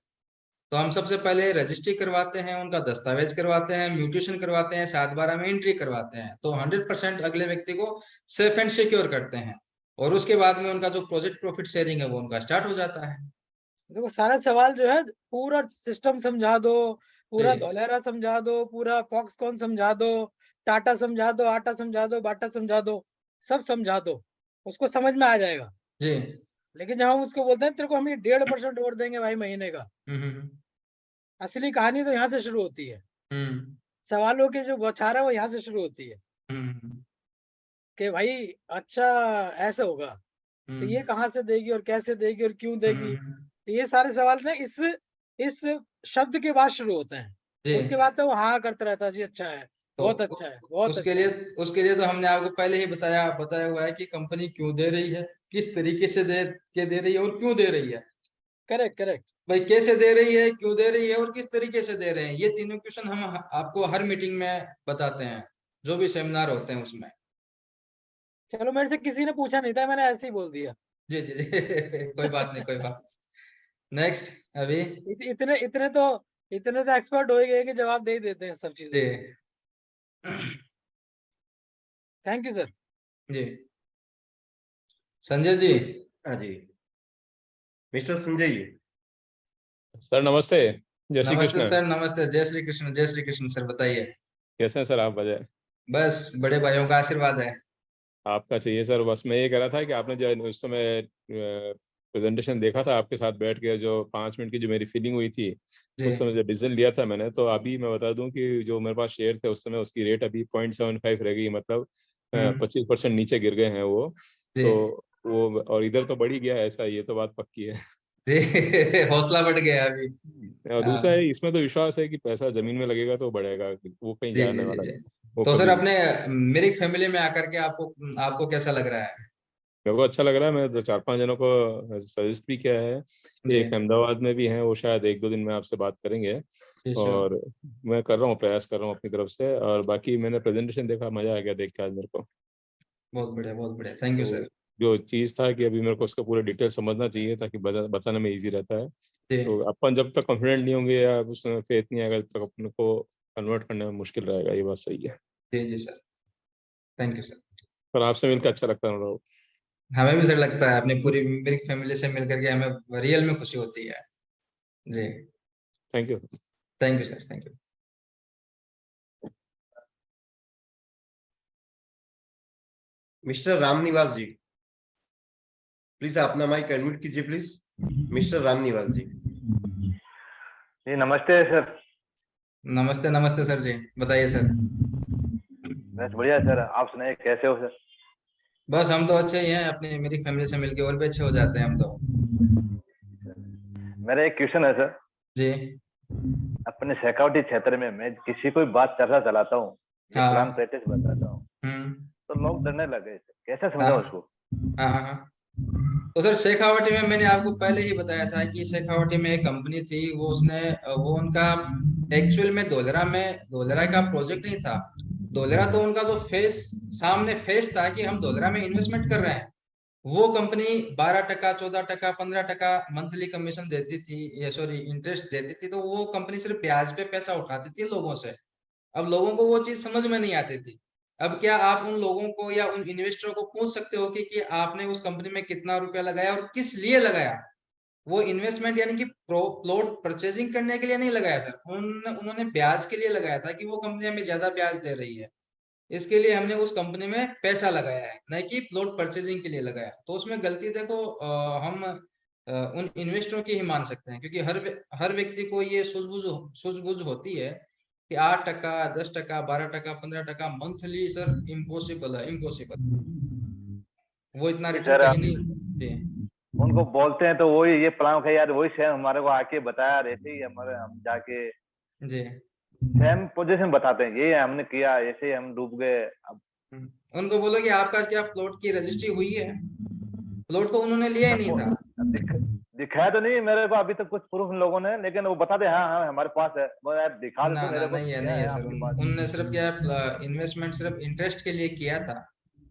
तो हम सबसे पहले रजिस्ट्री करवाते हैं, उनका दस्तावेज करवाते हैं, म्यूटेशन करवाते हैं, 7/12 में एंट्री करवाते हैं, तो 100% अगले व्यक्ति को सेफ एंड सिक्योर करते हैं। और उसके बाद में उनका जो प्रोजेक्ट प्रॉफिट शेयरिंग है वो उनका स्टार्ट हो जाता है।
देखो सारा सवाल जो है पूरा सिस्टम समझा दो, पूरा
जी
धोलेरा समझा दो, पूरा फॉक्सकॉन समझा दो, टाटा समझा दो, आटा समझा दो, बाटा समझा दो, सब समझा दो, उसको समझ में आ जाएगा।
जी।
लेकिन जब हम उसको बोलते हैं तेरे को हम ये 1.5% और देंगे भाई महीने का,
हम्म।
असली कहानी तो यहाँ से शुरू होती है।
हम्म।
सवालों की जो बौछार है वो यहाँ से शुरू होती है
हम्म।
कि भाई अच्छा ऐसा होगा तो ये
हम्म।
कहाँ से देगी और कैसे देगी और क्यों देगी।
हम्म।
तो ये सारे सवाल ना इस शब्द के बाद शुरू होते हैं।
जी।
उसके बाद तो वो हाँ करता रहता है, जी अच्छा है,
तो
बहुत अच्छा है, बहुत
उसके
अच्छा
लिए
है।
उसके लिए तो हमने आपको पहले ही बताया हुआ है कि कंपनी क्यों दे रही है, किस तरीके से दे रही है और क्यों दे रही है।
Correct correct.
भाई कैसे दे रही है, क्यों दे रही है और किस तरीके से दे रहे हैं, ये तीनों क्वेश्चन हम आपको हर मीटिंग में बताते हैं, जो भी सेमिनार होते हैं उसमें।
चलो मेरे से किसी ने पूछा नहीं था, मैंने ऐसे ही बोल दिया।
जी जी जी कोई बात नहीं, कोई बात। नेक्स्ट अभी।
इतने इतने तो एक्सपर्ट हो ही गए कि जवाब दे ही देते हैं सब चीजों
जी
के। Thank you sir.
जी संजय जी।
हाँ जी, मिस्टर संजय जी।
सर नमस्ते। जय श्री
नमस्ते
कृष्ण।
सर, नमस्ते, जय श्री कृष्ण, जय श्री कृष्ण सर, बताइए।
कैसे हैं सर आप? बजाय
बस बड़े भाइयों का आशीर्वाद है।
आपका चाहिए सर। बस मैं ये कह रहा था कि आपने जो उस समय प्रेजेंटेशन देखा था आपके साथ बैठ के, जो 5 मिनट की जो मेरी फीलिंग हुई थी
जी।
उस समय जो डिसीजन लिया था मैंने, तो अभी मैं बता दूं कि जो मेरे पास शेयर थे उस समय उसकी रेट अभी 0.75 रह गई, मतलब
हम्म।
25% नीचे गिर गए हैं वो।
जी
तो वो और इधर तो बढ़ ही गया है, ऐसा ये तो बात पक्की है।
जी हौसला बढ़ गया अभी।
और दूसरा
हाँ,
है, इसमें तो विश्वास है कि पैसा जमीन में लगेगा तो बढ़ेगा, वो कहीं
जी जी
जाने
जी
वाला
जी।
नहीं, वो
तो सर
कभी।
अपने मेरी फैमिली में आकर के आपको आपको कैसा लग रहा है?
मेरे को अच्छा लग रहा है। मैं तो 4-5 जनों को सजेस्ट भी किया है।
जी
एक अहमदाबाद में भी हैं, वो शायद 1-2 दिन में आपसे बात करेंगे।
जी श्योर।
और मैं कर रहा हूँ, प्रयास कर रहा हूँ अपनी तरफ से। और बाकी मैंने प्रेजेंटेशन देखा, मजा आ गया देख के आज मेरे को।
बहुत बढ़िया, थैंक यू सर।
तो जो चीज़ था कि अभी मेरे को उसका पूरा डिटेल समझना चाहिए ताकि बताने में ईजी रहता है। तो
जी
अपन जब तक कॉन्फिडेंट नहीं होंगे या उसमें फेथ नहीं आएगा तब तक अपने को कन्वर्ट करने में मुश्किल रहेगा, ये बात सही है।
जी जी सर, थैंक यू सर।
पर आपसे मिलकर अच्छा लगता है मेरे को।
हमें भी सर लगता है अपनी पूरी मेरी फैमिली से मिल करके हमें रियल में खुशी होती है। जी
thank you.
Thank you sir, thank you.
Mister Ramniwas ji, please अपना माइक अनम्यूट कीजिए प्लीज। मिस्टर रामनिवास जी।
जी नमस्ते सर।
नमस्ते नमस्ते सर जी, बताइए सर।
बस बढ़िया सर, आप सुनाइए कैसे हो सर?
बस हम तो अच्छे ही हैं, अपनी मेरी फैमिली से मिलके और भी अच्छे हो जाते हैं हम तो।
मेरा एक क्वेश्चन है सर।
जी
अपने सिक्योरिटी क्षेत्र में मैं किसी को भी बात चर्चा चलाता हूँ,
हाँ।
प्लान प्रैक्टिस बताता हूँ,
हम्म।
तो लोग डरने लगे। कैसे
हाँ
समझाऊं उसको?
हाँ हाँ हाँ। तो सर शेखावटी में मैंने आपको पहले ही बताया था कि शेखावटी में एक कंपनी थी, वो उनका एक्चुअल में धोलेरा का प्रोजेक्ट नहीं था। धोलेरा तो उनका जो सामने फेस था कि हम धोलेरा में इन्वेस्टमेंट कर रहे हैं। वो कंपनी 12%, 14%, 15% मंथली कमीशन देती थी, ये सॉरी इंटरेस्ट देती थी, तो वो कंपनी सिर्फ ब्याज पे पैसा उठाती थी लोगों से। अब लोगों को वो चीज समझ में नहीं आती थी। अब क्या आप उन लोगों को या उन इन्वेस्टरों को पूछ सकते हो कि आपने उस कंपनी में कितना रुपया लगाया और किस लिए लगाया? वो इन्वेस्टमेंट यानी कि प्लॉट परचेजिंग करने के लिए नहीं लगाया सर, उन्होंने ब्याज के लिए लगाया था कि वो कंपनी हमें ज्यादा ब्याज दे रही है, इसके लिए हमने उस कंपनी में पैसा लगाया है, नहीं कि प्लॉट परचेजिंग के लिए लगाया। तो उसमें गलती देखो हम उन इन्वेस्टरों की ही मान सकते हैं, क्योंकि हर व्यक्ति को ये सूझबूझ होती है कि 8%, 10%, 12%, 15% मंथली सर इम्पॉसिबल है, इम्पॉसिबल। वो इतना
जी
रिटर्न
सर,
कहीं नहीं। जी
उनको बोलते हैं तो वही ये प्लान का यार, वही सेम हमारे को आके बताया, ऐसे ही हमारे हम जाके
जी।
सेम पोजीशन बताते हैं, ये हमने किया, ऐसे ही हम डूब गए। अब
उनको बोलो कि आपका क्या प्लॉट की रजिस्ट्री हुई है? प्लॉट तो उन्होंने लिया ही नहीं था।
दिखाया तो नहीं मेरे को अभी तक कुछ प्रूफ उन लोगों ने, लेकिन वो बताते हाँ हाँ हमारे पास है। वो यार दिखा
ना
देते
ना
मेरे को
नहीं है
क्या
नहीं है सर,
आपके पास।
उनने सिर्फ क्या इन्वेस्टमेंट सिर्फ इंटरेस्ट के लिए किया था,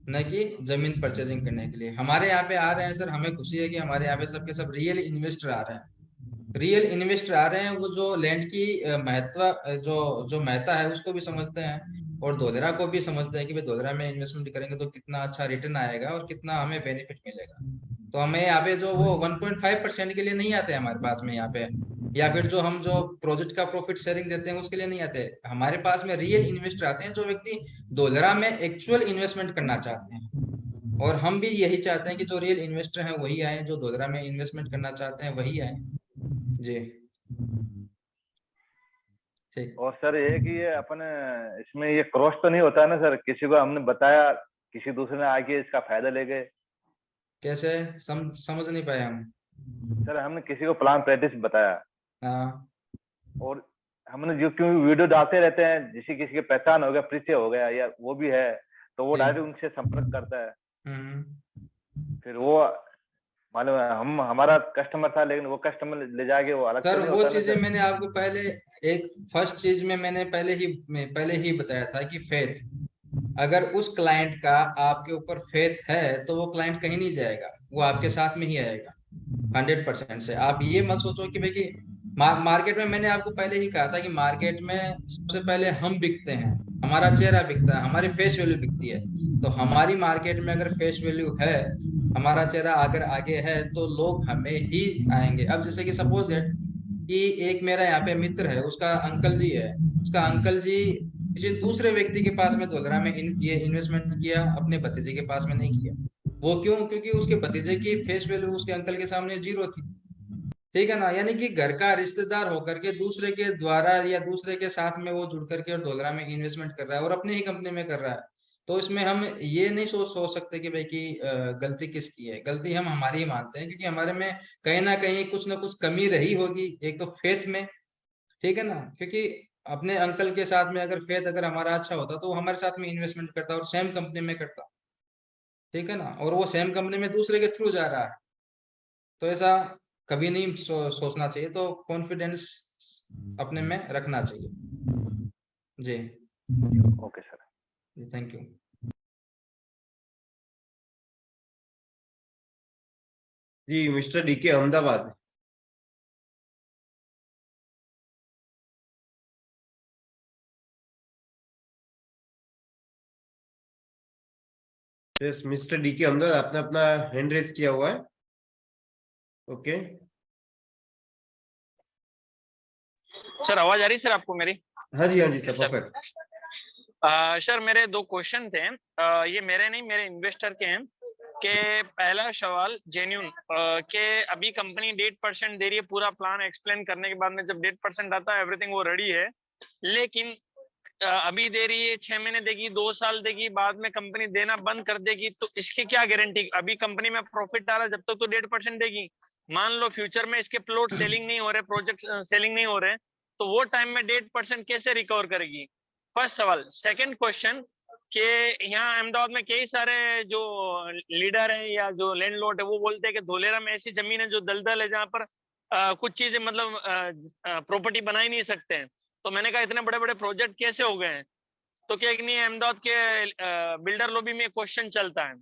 न कि जमीन परचेजिंग करने के लिए। हमारे यहाँ पे आ रहे हैं सर, हमें खुशी है कि हमारे यहाँ पे सबके सब रियल इन्वेस्टर आ रहे हैं। रियल इन्वेस्टर आ रहे हैं, वो जो लैंड की महत्व जो जो महत्ता है उसको भी समझते हैं, और धोलेरा को भी समझते हैं कि भाई धोलेरा में इन्वेस्टमेंट करेंगे तो कितना अच्छा रिटर्न आएगा और कितना हमें बेनिफिट मिलेगा। तो हमें यहाँ पे जो वो 1.5% के लिए नहीं आते हमारे पास में यहाँ पे, या फिर जो प्रोजेक्ट का प्रॉफिट शेयरिंग देते हैं उसके लिए नहीं आते। हमारे पास में रियल इन्वेस्टर आते हैं, जो व्यक्ति धोलेरा में एक्चुअल इन्वेस्टमेंट करना चाहते हैं। और हम भी यही चाहते हैं कि जो रियल इन्वेस्टर हैं वही आए, जो धोलेरा में इन्वेस्टमेंट करना चाहते हैं वही आए जी। ठीक।
और सर ये कि ये अपने इसमें ये क्रॉस तो नहीं होता है ना सर? किसी को हमने बताया, किसी दूसरे ने आके इसका फायदा ले गए।
कैसे समझ नहीं पाए हम।
सर हमने किसी को प्लान प्रैक्टिस बताया,
हाँ
और हमने जो क्यों वीडियो डालते रहते हैं, जिसी किसी की पहचान हो गया, परिचय हो गया या वो भी है, तो वो
जी।
डायरेक्ट उनसे संपर्क करता है।
हम्म।
फिर वो मालूम है हम हमारा कस्टमर था, लेकिन वो कस्टमर ले जाके वो अलग तो
सर
नहीं
वो
होता ना
चीजें
सर?
मैंने आपको पहले एक फर्स्ट चीज में मैंने पहले ही बताया था कि फेथ, अगर उस क्लाइंट का आपके ऊपर फेथ है तो वो क्लाइंट कहीं नहीं जाएगा, वो आपके साथ में ही आएगा 100% से। आप ये मत सोचो कि भाई कि मार्केट में, मैंने आपको पहले ही कहा था कि मार्केट में सबसे पहले हम बिकते हैं, हमारा चेहरा बिकता है, हमारी फेस वैल्यू बिकती है। तो हमारी मार्केट में अगर फेस वैल्यू है, हमारा चेहरा अगर आगे है, तो लोग हमें ही आएंगे। अब जैसे कि सपोज दैट कि एक मेरा यहाँ पे मित्र है, उसका अंकल जी है, उसका अंकल जी किसी दूसरे व्यक्ति के पास में धोलरा में ये इन्वेस्टमेंट किया, अपने भतीजे के पास में नहीं किया। वो क्यों? क्योंकि उसके भतीजे की फेस वैल्यू उसके अंकल के सामने जीरो थी। ठीक है ना? यानी कि घर का रिश्तेदार होकर के दूसरे के द्वारा या दूसरे के साथ में वो जुड़ करके और डॉलर में इन्वेस्टमेंट कर रहा है और अपने ही कंपनी में कर रहा है। तो इसमें हम ये नहीं सोच सकते कि भाई कि गलती किसकी है। गलती हम हमारी ही मानते हैं, क्योंकि हमारे में कहीं ना कहीं कुछ ना कुछ कमी रही होगी, एक तो फेथ में। ठीक है ना? क्योंकि अपने अंकल के साथ में अगर फेथ अगर हमारा अच्छा होता तो वो हमारे साथ में इन्वेस्टमेंट करता और सेम कंपनी में करता। ठीक है ना? और वो सेम कंपनी में दूसरे के थ्रू जा रहा है। तो ऐसा कभी नहीं सोचना चाहिए। तो कॉन्फिडेंस अपने में रखना चाहिए जी।
Okay sir.
जी थैंक यू।
जी mister DK Ahmedabad. Mister DK Ahmedabad, आपने अपना हैंड रेस किया हुआ है। ओके
सर आवाज आ रही सर आपको मेरी?
हाँ जी सर,
सर
परफेक्ट।
सर मेरे दो क्वेश्चन थे। ये मेरे नहीं, मेरे इन्वेस्टर के हैं। कि पहला सवाल जेन्यून के अभी कंपनी 1.5% दे रही है, पूरा प्लान एक्सप्लेन करने के बाद में जब 1.5% आता है एवरीथिंग वो रेडी है, लेकिन अभी दे रही है 6 महीने देगी, 2 साल देगी, बाद में कंपनी देना बंद कर देगी, तो इसकी क्या गारंटी? अभी कंपनी में प्रॉफिट आ रहा है जब तक तो 1.5% देगी। मान लो फ्यूचर में इसके प्लॉट सेलिंग नहीं हो रहे, प्रोजेक्ट सेलिंग नहीं हो रहे, तो वो टाइम में 1.5% कैसे रिकवर करेगी? फर्स्ट सवाल। सेकंड क्वेश्चन कि यहाँ अहमदाबाद में कई सारे जो लीडर हैं या जो लैंडलॉर्ड है वो बोलते हैं कि धोलेरा में ऐसी जमीन है जो दलदल है, जहाँ पर कुछ चीजें मतलब प्रॉपर्टी बना ही नहीं सकते हैं। तो मैंने कहा इतने बड़े बड़े प्रोजेक्ट कैसे हो गए हैं? तो क्या नहीं, अहमदाबाद के बिल्डर लॉबी में क्वेश्चन चलता है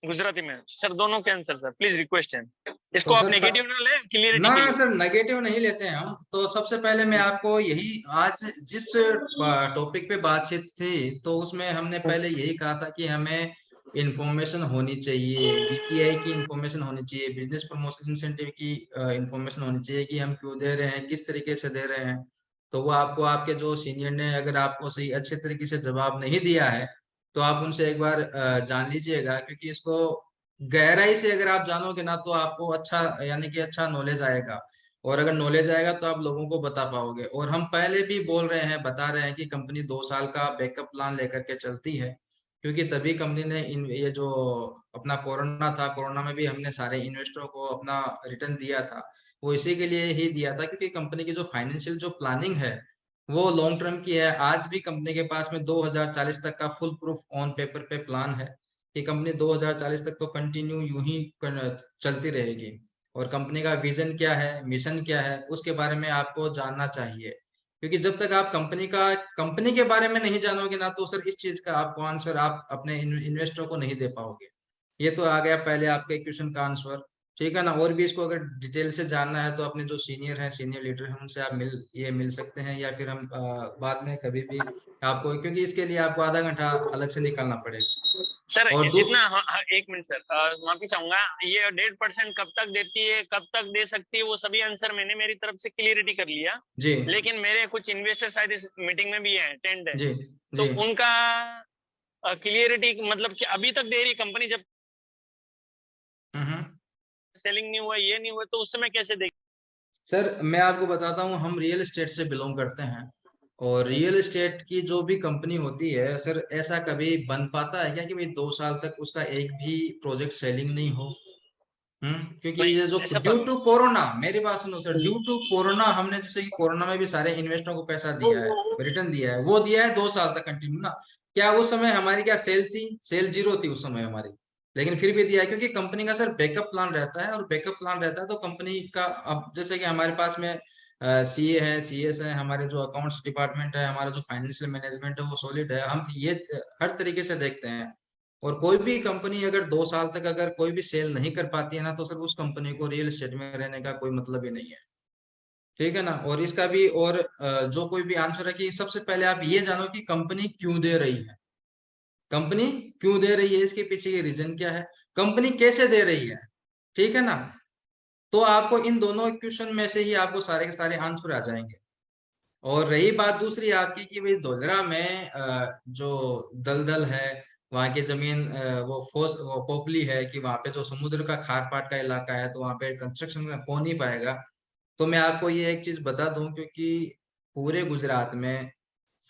गुजराती में। सर दोनों के आंसर सर प्लीज, रिक्वेस्ट है। इसको
तो
आप
सर
नेगेटिव ना ले, क्लियरिटी
ना
के लिए।
सर नेगेटिव नहीं लेते हैं हम। तो सबसे पहले मैं आपको यही, आज जिस टॉपिक पे बातचीत थी तो उसमें हमने पहले यही कहा था कि हमें इंफॉर्मेशन होनी चाहिए, बीपीआई की इंफॉर्मेशन होनी चाहिए, बिजनेस प्रमोशन इंसेंटिव की इंफॉर्मेशन होनी चाहिए कि हम क्यों दे रहे हैं, किस तरीके से दे रहे हैं। तो वो आपको आपके जो सीनियर ने अगर आपको सही अच्छे तरीके से जवाब नहीं दिया है तो आप उनसे एक बार जान लीजिएगा, क्योंकि इसको गहराई से अगर आप जानोगे ना तो आपको अच्छा, यानी कि अच्छा नॉलेज आएगा। और अगर नॉलेज आएगा तो आप लोगों को बता पाओगे। और हम पहले भी बोल रहे हैं, बता रहे हैं कि कंपनी 2 साल का बैकअप प्लान लेकर के चलती है, क्योंकि तभी कंपनी ने ये जो अपना कोरोना था, कोरोना में भी हमने सारे इन्वेस्टरों को अपना रिटर्न दिया था, वो इसी के लिए ही दिया था, क्योंकि कंपनी की जो फाइनेंशियल जो प्लानिंग है वो लॉन्ग टर्म की है। आज भी कंपनी के पास में 2040 तक का फुल प्रूफ ऑन पेपर पे प्लान है कि कंपनी 2040 तक तो कंटिन्यू यूं ही चलती रहेगी। और कंपनी का विजन क्या है, मिशन क्या है, उसके बारे में आपको जानना चाहिए। क्योंकि जब तक आप कंपनी के बारे में नहीं जानोगे ना, तो सर इस चीज का आपको आंसर आप अपने इन्वेस्टर को नहीं दे पाओगे। ये तो आ गया पहले आपके क्वेश्चन का आंसर, ठीक है ना। और भी इसको अगर डिटेल से जानना है तो अपने जो सीनियर हैं, सीनियर लीडर हैं, उनसे आप मिल सकते हैं, या फिर हम बाद में कभी भी आपको, क्योंकि इसके लिए आपको आधा घंटा अलग से निकालना पड़ेगा।
सर
और
जितना एक मिनट सर, माफी चाहूंगा, ये 1.5% कब तक देती है, कब तक दे सकती है, वो सभी आंसर मैंने मेरी तरफ से क्लियरिटी कर लिया।
जी
लेकिन मेरे कुछ इन्वेस्टर शायद इस मीटिंग में भी है, अटेंड है,
जी
तो
जी
उनका क्लियरिटी मतलब कि अभी तक दे रही कंपनी, जब सेलिंग नहीं हुआ, ये नहीं हुआ, तो उस समय कैसे देगी?
सर मैं आपको बताता हूँ, हम रियल एस्टेट से बिलोंग करते हैं, और रियल एस्टेट की जो भी कंपनी होती है सर, ऐसा कभी बन पाता है क्या कि भाई 2 साल तक उसका एक भी प्रोजेक्ट सेलिंग नहीं हो? क्योंकि
भाई
ये जो
ऐसा
ड्यू टू कोरोना, मेरी बात सुनो सर, ड्यू टू कोरोना हमने जैसे कि कोरोना में भी सारे इन्वेस्टरों को पैसा दिया है, रिटर्न दिया है, वो दिया है 2 साल तक कंटिन्यू ना। क्या उस समय हमारी क्या सेल थी? सेल जीरो थी उस समय हमारी, लेकिन फिर भी दिया है, क्योंकि कंपनी का सर बैकअप प्लान रहता है, और बैकअप प्लान रहता है तो कंपनी का, अब जैसे कि हमारे पास में सीए है, सीएस है, हमारे जो अकाउंट्स डिपार्टमेंट है, हमारा जो फाइनेंशियल मैनेजमेंट है वो सॉलिड है, हम ये हर तरीके से देखते हैं। और कोई भी कंपनी अगर 2 साल तक अगर कोई भी सेल नहीं कर पाती है ना, तो सर उस कंपनी को रियल एस्टेट में रहने का कोई मतलब ही नहीं है, ठीक है ना। और इसका भी और जो कोई भी आंसर है कि सबसे पहले आप ये जानो कि कंपनी क्यों दे रही है, कंपनी क्यों दे रही है, इसके पीछे ये रीजन क्या है, कंपनी कैसे दे रही है, ठीक है ना। तो आपको इन दोनों क्वेश्चन में से ही आपको सारे के सारे आंसर आ जाएंगे। और रही बात दूसरी आपकी कि भाई धोलरा में जो दलदल है, वहाँ की जमीन वो पोपली है, कि वहाँ पे जो समुद्र का खार पाट का इलाका है, तो वहाँ पे कंस्ट्रक्शन हो नहीं पाएगा। तो मैं आपको ये एक चीज बता दूं, क्योंकि पूरे गुजरात में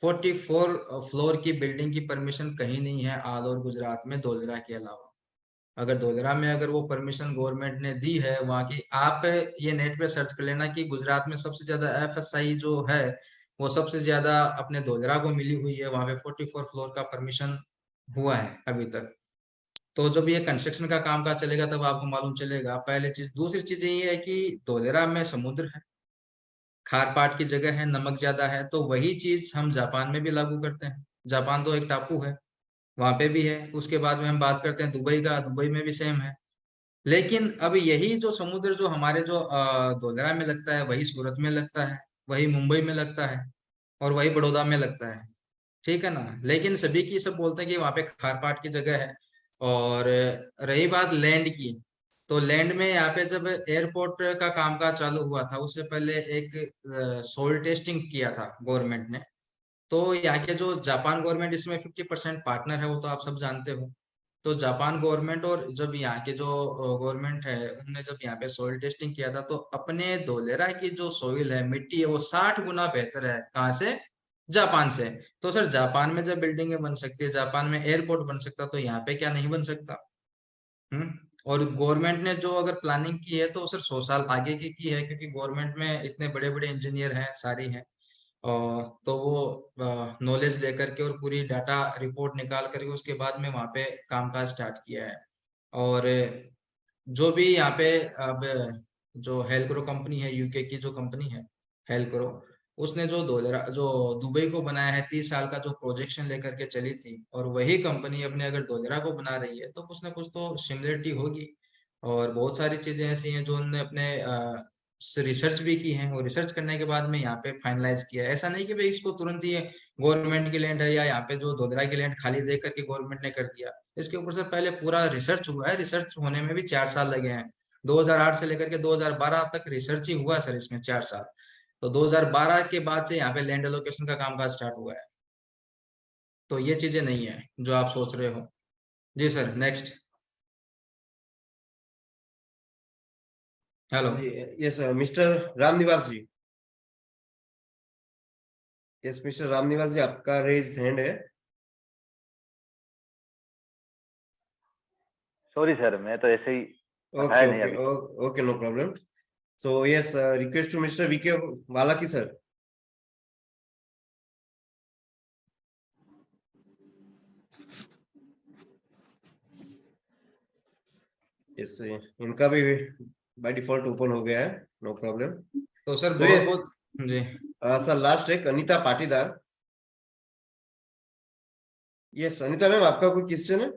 44 फ्लोर की बिल्डिंग की परमिशन कहीं नहीं है ऑल ओवर गुजरात में, धोलरा के अलावा। अगर धोलरा में अगर वो परमिशन गवर्नमेंट ने दी है वहाँ की, आप ये नेट पे सर्च कर लेना कि गुजरात में सबसे ज्यादा एफएसआई जो है, वो सबसे ज्यादा अपने धोलरा को मिली हुई है, वहाँ पे 44 फ्लोर का परमिशन हुआ है अभी तक। तो जब ये कंस्ट्रक्शन का काम काज चलेगा तब आपको मालूम चलेगा, पहले चीज। दूसरी चीज ये है कि धोलरा में समुद्र है, खार पाट की जगह है, नमक ज्यादा है, तो वही चीज हम जापान में भी लागू करते हैं। जापान तो एक टापू है, वहां पे भी है। उसके बाद में हम बात करते हैं दुबई का, दुबई में भी सेम है। लेकिन अब यही जो समुद्र जो हमारे जो धोलरा में लगता है, वही सूरत में लगता है, वही मुंबई में लगता है, और वही बड़ौदा में लगता है, ठीक है ना। लेकिन सभी की सब बोलते हैं कि वहां पे खार पाट की जगह है। और रही बात लैंड की, तो लैंड में यहाँ पे जब एयरपोर्ट का कामकाज चालू हुआ था, उससे पहले एक सोil टेस्टिंग किया था गवर्नमेंट ने। तो यहाँ के जो जापान गवर्नमेंट इसमें 50% पार्टनर है, वो तो आप सब जानते हो। तो जापान गवर्नमेंट और जब यहाँ के जो गवर्नमेंट है, उनने जब यहाँ पे सोइल टेस्टिंग किया था, तो अपने धोलेरा की जो सोइल है, मिट्टी है, वो 60 गुना बेहतर है। कहाँ से? जापान से। तो सर जापान में जब बिल्डिंगें बन सकती है, जापान में एयरपोर्ट बन सकता, तो यहाँ पे क्या नहीं बन सकता? हम्म। और गवर्नमेंट ने जो अगर प्लानिंग की है, तो सर 100 साल आगे की है, क्योंकि गवर्नमेंट में इतने बड़े बड़े इंजीनियर हैं, सारी हैं। तो वो नॉलेज लेकर के और पूरी डाटा रिपोर्ट निकाल करके उसके बाद में वहाँ पे कामकाज स्टार्ट किया है। और जो भी यहाँ पे अब जो हेल्क्रो कंपनी है, यूके की जो कंपनी है हेल्क्रो, उसने जो दुबई को बनाया है, 30 साल का जो प्रोजेक्शन लेकर के चली थी, और वही कंपनी अपने अगर धोलेरा को बना रही है, तो कुछ ना कुछ तो सिमिलरिटी होगी। और बहुत सारी चीजें ऐसी हैं जो उन्होंने अपने रिसर्च भी की है, और रिसर्च करने के बाद में यहाँ पे फाइनलाइज किया है। ऐसा नहीं कि भाई इसको तुरंत ही गवर्नमेंट की लैंड है, या यहाँ पे जो धोलेरा की लैंड खाली देख करके गवर्नमेंट ने कर दिया। इसके ऊपर से पहले पूरा रिसर्च हुआ है, रिसर्च होने में भी 4 साल लगे हैं। 2008 से लेकर के 2012 तक रिसर्च ही हुआ है सर, इसमें 4 साल। तो 2012 के बाद से यहाँ पे लैंड एलोकेशन का कामकाज स्टार्ट हुआ है। तो ये चीजें नहीं है जो आप सोच रहे हो। जी सर, नेक्स्ट। हेलो।
जी yes mister Ramniwas ji. Yes mister Ramniwas ji, आपका रेज हैंड है।
सॉरी सर, मैं तो ऐसे ही
ओके
उठाया नहीं
ओके
अभी।
Okay, no problem. So yes, request to mister VK Walaki sir. Yes, इनका भी बाय डिफॉल्ट ओपन हो गया है, नो प्रॉब्लम।
तो सर
So,
बहुत
yes.
बहुत जी
सर लास्ट है अनीता पाटीदार। यस अनीता मैम, आपका कोई क्वेश्चन है?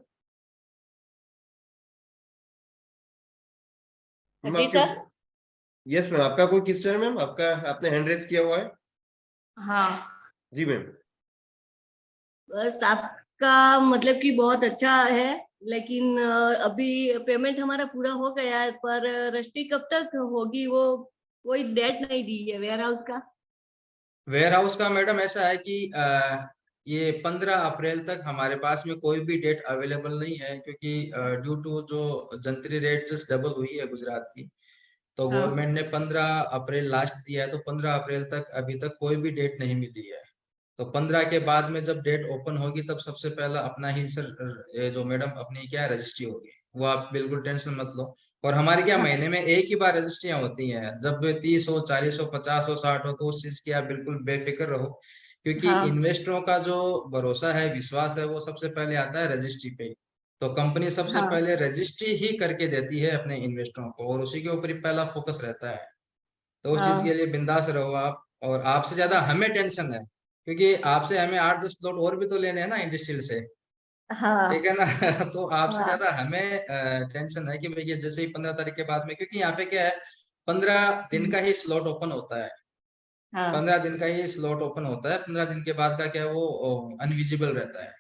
जी सर।
यस मैम, आपका कोई क्वेश्चन है मैम? आपका आपने हैंड रेस किया हुआ है।
हाँ,
जी मैम।
बस आपका मतलब कि बहुत अच्छा है, लेकिन अभी पेमेंट हमारा पूरा हो गया है, पर रजिस्ट्री कब तक होगी वो कोई डेट नहीं दी है वेयर हाउस का।
वेयर हाउस का मैडम ऐसा है कि ये 15 अप्रैल तक हमारे पास में कोई भी डेट अवेलेबल नहीं है, क्योंकि ड्यू टू जो जंतरी रेट जस्ट डबल हुई है गुजरात की, तो
हाँ।
गवर्नमेंट ने 15 अप्रैल लास्ट दिया है, तो 15 अप्रैल तक अभी तक कोई भी डेट नहीं मिली है। तो 15 के बाद में जब डेट ओपन होगी तब सबसे पहला अपना ही सर ये जो मैडम अपनी क्या रजिस्ट्री होगी, वो आप बिल्कुल टेंशन मत लो। और हमारी क्या
हाँ।
महीने में एक ही बार रजिस्ट्रियां होती हैं, जब 30 हो 40 हो 50 हो 60 हो, तो उस चीज की आप बिल्कुल बेफिक्र रहो, क्योंकि
हाँ।
इन्वेस्टरों का जो भरोसा है, विश्वास है, वो सबसे पहले आता है रजिस्ट्री पे। तो कंपनी सबसे
हाँ।
पहले रजिस्ट्री ही करके देती है अपने इन्वेस्टरों को, और उसी के ऊपर ही पहला फोकस रहता है। तो उस चीज के
हाँ।
लिए बिंदास रहो आप। और आपसे ज्यादा हमें टेंशन है, क्योंकि आपसे हमें 8-10 प्लॉट और भी तो लेने हैं ना इंडस्ट्रियल से, ठीक
हाँ।
है ना। तो आपसे
हाँ।
ज्यादा हमें टेंशन है कि भैया जैसे ही 15 तारीख के बाद में, क्योंकि यहाँ पे क्या है, 15 दिन का ही स्लॉट ओपन होता है।
हाँ।
15 दिन का ही स्लॉट ओपन होता है, 15 दिन के बाद का क्या है, वो अनविजिबल रहता है।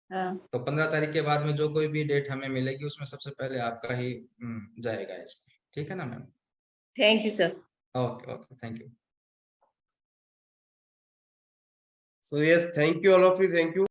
हाँ।
तो 15 तारीख के बाद में जो कोई भी डेट हमें मिलेगी, उसमें सबसे पहले आपका ही जाएगा इसमें, ठीक है ना ma'am.
Thank you sir.
Okay okay, thank you.
So yes, thank you all of you, thank you.